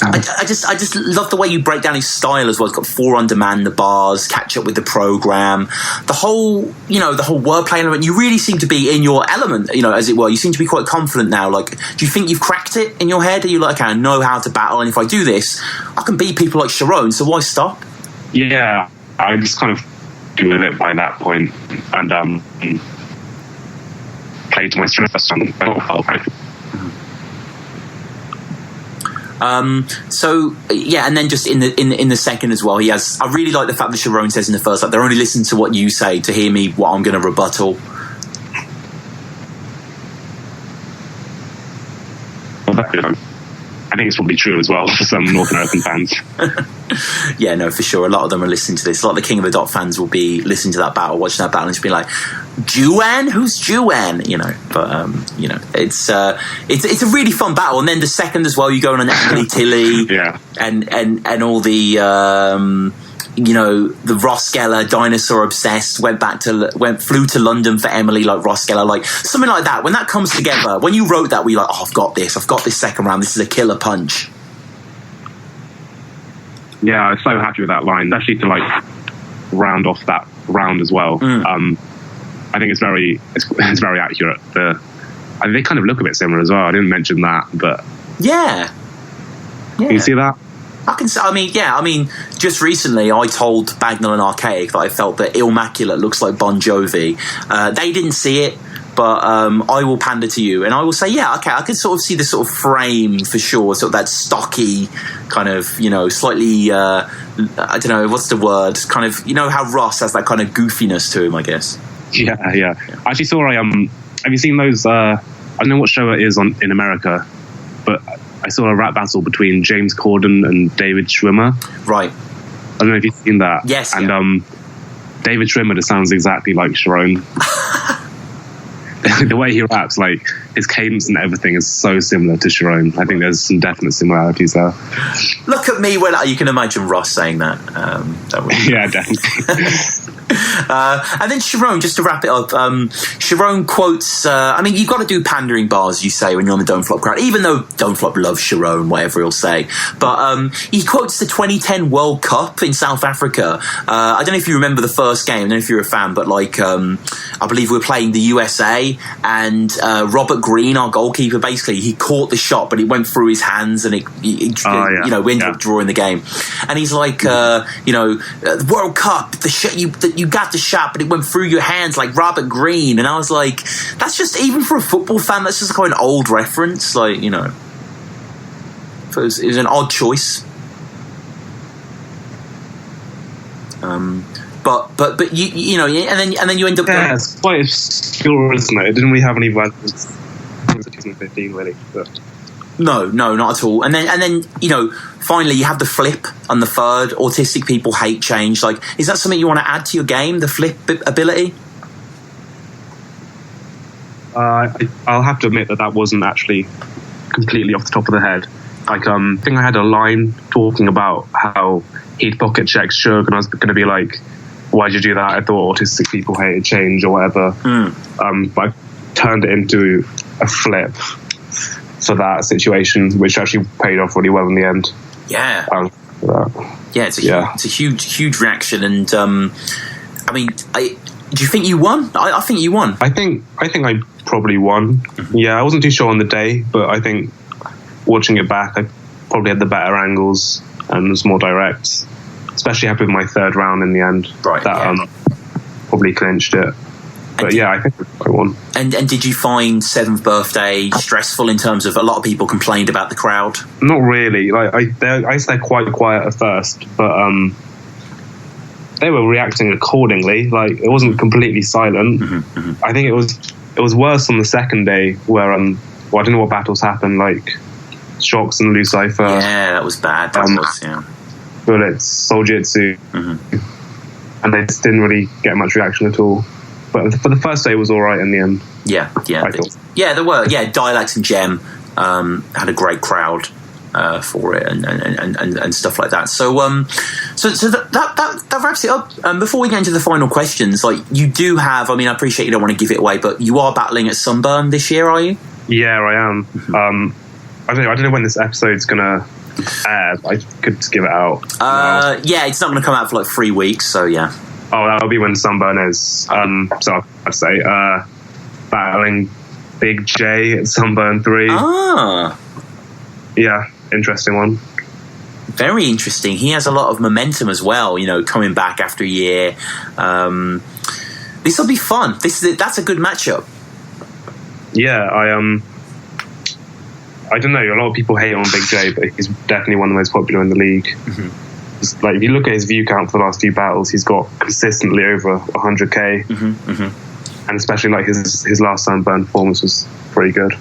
I just love the way you break down his style as well. It's got 4 on demand, the bars, catch up with the program, the whole wordplay element. You really seem to be in your element, as it were. You seem to be quite confident now. Like, do you think you've cracked it in your head? Are you like, okay, I know how to battle, and if I do this, I can beat people like Charron, so why stop? Yeah, I just kind of doing it by that point, and played to my strengths on and then just in the second as well, I really like the fact that Charron says in the first, like, they're only listening to what you say to hear me, what I'm going to rebuttal. I think it's probably true as well for some North American fans. Yeah, no, for sure. A lot of them are listening to this. A lot of the King of the Dot fans will be listening to that battle, watching that battle, and just be like, Juan? Who's Juan? You know, but you know, it's a really fun battle. And then the second as well, you go on Emily Tilly, yeah, and all the you know, the Ross Geller, Dinosaur Obsessed, flew to London for Emily, like Ross Geller, like something like that. When that comes together, when you wrote that, we like, oh, I've got this second round. This is a killer punch. Yeah, I was so happy with that line, especially to like round off that round as well. I think it's very accurate. They kind of look a bit similar as well. I didn't mention that, but yeah. Can you see that? I mean, just recently I told Bagnall and Archaic that I felt that Immaculate looks like Bon Jovi. They didn't see it, but I will pander to you, and I will say, yeah, okay, I can sort of see the sort of frame for sure, sort of that stocky kind of, you know, slightly, I don't know, what's the word? Kind of, you know how Ross has that kind of goofiness to him, I guess. Yeah. I actually saw have you seen those? I don't know what show it is in America, but I saw a rap battle between James Corden and David Schwimmer. Right. I don't know if you've seen that. Yes. And David Schwimmer just sounds exactly like Charron. The way he raps, like his cadence and everything is so similar to Charron. I think there's some definite similarities there. Look at me when you can imagine Ross saying that. Yeah, definitely. And then Charron, just to wrap it up, Charron quotes, I mean, you've got to do pandering bars, you say, when you're on the Don't Flop crowd, even though Don't Flop loves Charron, whatever he'll say. But he quotes the 2010 World Cup in South Africa. I don't know if you remember the first game, I don't know if you're a fan, but like, I believe we were playing the USA, and Robert Green, our goalkeeper, basically, he caught the shot, but it went through his hands, and you know, we ended up drawing the game. And he's like, you know, World Cup, the shot you got the shot, but it went through your hands like Robert Green. And I was like, that's just, even for a football fan, that's just quite an old reference. Like, you know, it was an odd choice. But you know, and then you end up. Yeah, it's quite obscure, isn't it? It didn't really have any relevance in 2015, really. But. No, not at all. And then you know, finally you have the flip on the third. Autistic people hate change. Like, is that something you want to add to your game? The flip ability? I'll have to admit that wasn't actually completely off the top of the head. Like, I think I had a line talking about how he'd pocket check Shug, and I was going to be like, why'd you do that? I thought autistic people hated change or whatever. But I turned it into a flip for that situation, which actually paid off really well in the end. Yeah. It's a huge reaction, and I mean, do you think you won? I think you won. I think I probably won. Mm-hmm. Yeah, I wasn't too sure on the day, but I think watching it back, I probably had the better angles and was more direct. Especially happy with my third round in the end. Right. That probably clinched it. But yeah, I think I won. And did you find 7th birthday stressful in terms of, a lot of people complained about the crowd? Not really. Like I stayed quite quiet at first, but they were reacting accordingly. Like, it wasn't completely silent. Mm-hmm, mm-hmm. I think it was worse on the second day, where I don't know what battles happened, like Shocks and Lucifer. Yeah, that was bad. Bullets, Soljitsu, and they just didn't really get much reaction at all. But for the first day, it was all right in the end. Yeah. There were. Yeah, Dialect and Gem had a great crowd for it, and stuff like that. So that wraps it up. Before we get into the final questions, like, you do have, I mean, I appreciate you don't want to give it away, but you are battling at Sunburn this year, are you? Yeah, I am. I don't know when this episode's gonna air. I could just give it out. Yeah, it's not going to come out for like 3 weeks, so yeah. Oh, that'll be when Sunburn is. So I'd say battling Big J at Sunburn 3. Yeah, interesting one. Very interesting. He has a lot of momentum as well, you know, coming back after a year. This will be fun. That's a good matchup. Yeah, I don't know. A lot of people hate on Big J, but he's definitely one of the most popular in the league. Mm-hmm. Like, if you look at his view count for the last few battles, he's got consistently over 100k, and especially like his last Sunburn performance was pretty good.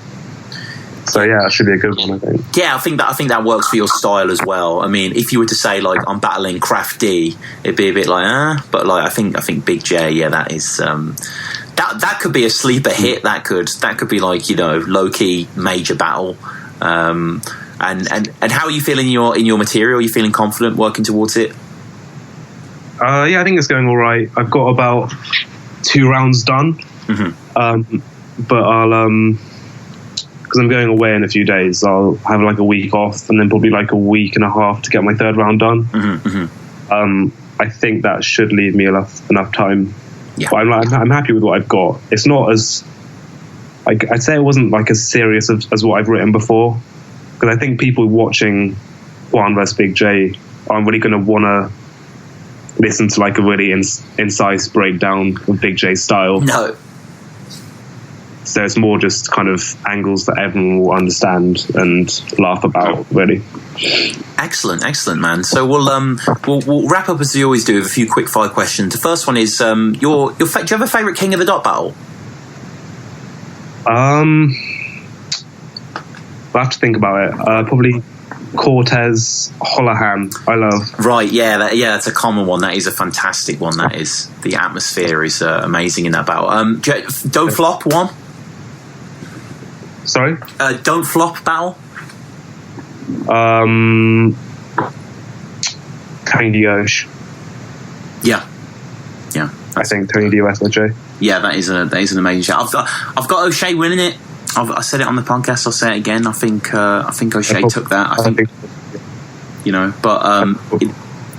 So yeah, that should be a good one, I think. Yeah, I think that works for your style as well. I mean, if you were to say like I'm battling Craft D, it'd be a bit like but like I think Big J, yeah, that is that could be a sleeper hit. That could be like, you know, low key major battle. And how are you feeling in your material? Are you feeling confident working towards it? Yeah, I think it's going all right. I've got about 2 rounds done. But I'll because I'm going away in a few days, I'll have like a week off and then probably like a week and a half to get my 3rd round done. I think that should leave me enough time. Yeah. But I'm happy with what I've got. It's not as I'd say it wasn't like as serious as what I've written before, because I think people watching Juan vs Big J aren't really going to want to listen to like a really incisive breakdown of Big J's style. No. So it's more just kind of angles that everyone will understand and laugh about, really. Excellent, man. So we'll wrap up as we always do with a few quick fire questions. The first one is do you have a favourite King of the Dot battle? I'll have to think about it. Probably Cortez Holohan. I love. Right, that's a common one. That is a fantastic one. That is, the atmosphere is amazing in that battle. Don't flop one. Sorry? Don't flop battle. Tony Dioche. Yeah. I think Tony Dioche. Yeah, that is an amazing shot. I've got O'Shea winning it. I said it on the podcast. I'll say it again. I think O'Shea took that. I think you know, but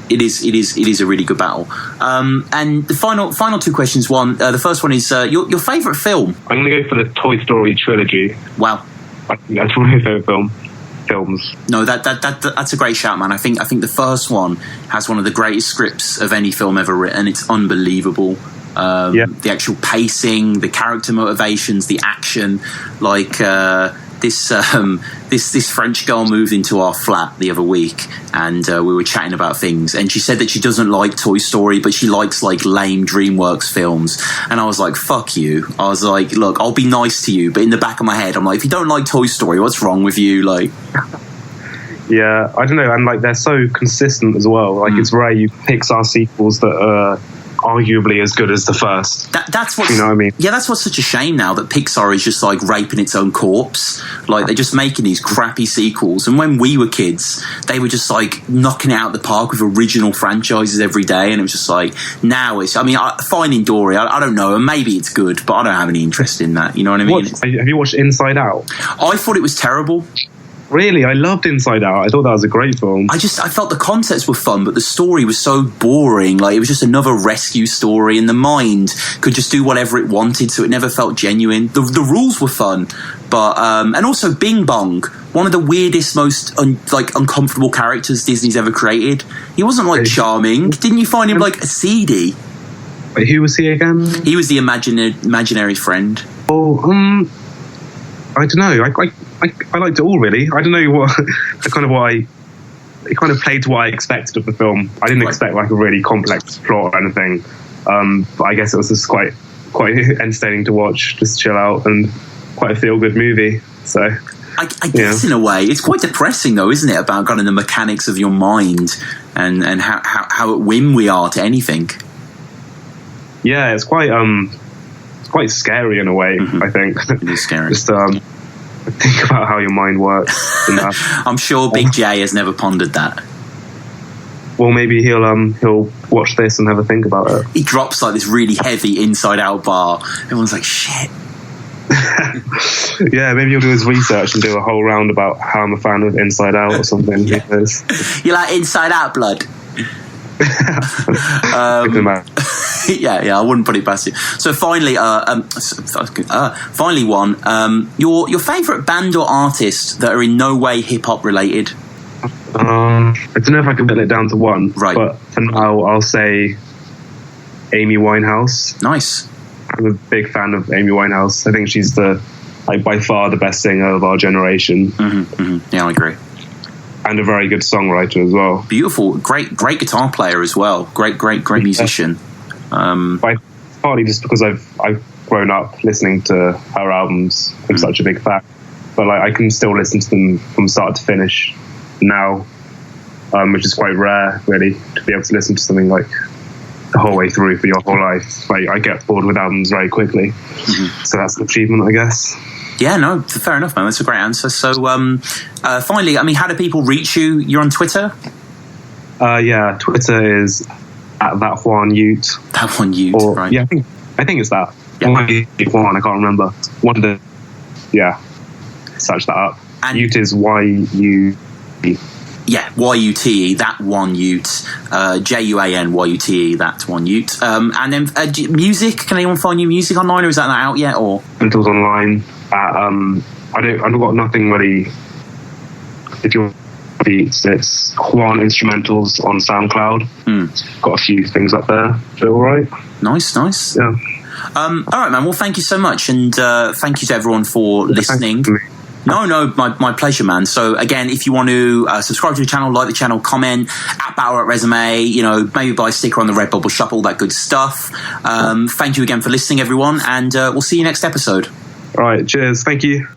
it is a really good battle. And the final 2 questions. One, the first one is your favourite film. I'm going to go for the Toy Story trilogy. Wow, I think that's one of my favourite films. No, that's a great shout, man. I think the first one has one of the greatest scripts of any film ever written. It's unbelievable. The actual pacing, the character motivations, the action. Like this French girl moved into our flat the other week, and we were chatting about things, and she said that she doesn't like Toy Story, but she likes like lame DreamWorks films. And I was like, fuck you. I was like, look, I'll be nice to you, but in the back of my head I'm like, if you don't like Toy Story, what's wrong with you? Like, yeah, I don't know. And like, they're so consistent as well. Like, it's rare you Pixar sequels that are arguably as good as the first. That's what, you know what I mean? Yeah, that's what's such a shame now, that Pixar is just like raping its own corpse. Like, they're just making these crappy sequels. And when we were kids, they were just like knocking it out of the park with original franchises every day. And it was just like, now it's, I mean, Finding Dory, I don't know, and maybe it's good, but I don't have any interest in that. You know what I mean? Have you watched Inside Out? I thought it was terrible. Really? I loved Inside Out. I thought that was a great film. I felt the concepts were fun, but the story was so boring. Like, it was just another rescue story, and the mind could just do whatever it wanted, so it never felt genuine. The rules were fun, but and also Bing Bong, one of the weirdest, most uncomfortable characters Disney's ever created. He wasn't like charming. Didn't you find him like seedy? Wait, who was he again? He was the imaginary friend. Oh, I don't know. I liked it all, really. I don't know what it kind of played to what I expected of the film. I didn't expect like a really complex plot or anything. But I guess it was just quite entertaining to watch, just chill out, and quite a feel-good movie. So I guess in a way, it's quite depressing though, isn't it? About kind of the mechanics of your mind and how at whim we are to anything. Yeah, it's quite scary in a way. Mm-hmm. I think it is scary. Just think about how your mind works. I'm sure Big J has never pondered that. Well, maybe he'll watch this and have a think about it. He drops like this really heavy Inside Out bar. Everyone's like, shit. Yeah, maybe he'll do his research and do a whole round about how I'm a fan of Inside Out or something. Yeah. You like Inside Out, blood? Yeah, I wouldn't put it past you. So finally, Juan, your favourite band or artist that are in no way hip hop related? I don't know if I can whittle it down to one, right? But for now, I'll say Amy Winehouse. Nice. I'm a big fan of Amy Winehouse. I think she's by far the best singer of our generation. Mm-hmm, mm-hmm. Yeah, I agree. And a very good songwriter as well. Beautiful, great guitar player as well. Great musician. Partly just because I've grown up listening to her albums. I'm such a big fan. but like I can still listen to them from start to finish now, which is quite rare, really, to be able to listen to something like the whole way through for your whole life. Like I get bored with albums very quickly, so that's an achievement, I guess. Yeah, no, fair enough, man. That's a great answer. So, finally, I mean, how do people reach you? You're on Twitter? Yeah, Twitter is at that Juan Ute. That Juan Ute, right? Yeah, I think it's that. Yeah. Juan, I can't remember. Yeah, search that up. And Ute is Y-U-E. Yeah, Y-U-T-E, that Juan Ute. Juan Y-U-T-E, that Juan Ute. And then music, can anyone find your music online, or is that not out yet? Or Until's online. I've got nothing really. If you're beats, it's Juan Instrumentals on SoundCloud. Got a few things up there. So all right. Nice. Yeah. All right, man. Well, thank you so much, and thank you to everyone for listening. No, my pleasure, man. So again, if you want to subscribe to the channel, like the channel, comment at BattleRapResume, maybe buy a sticker on the Redbubble shop, all that good stuff. Thank you again for listening, everyone, and we'll see you next episode. All right, cheers. Thank you.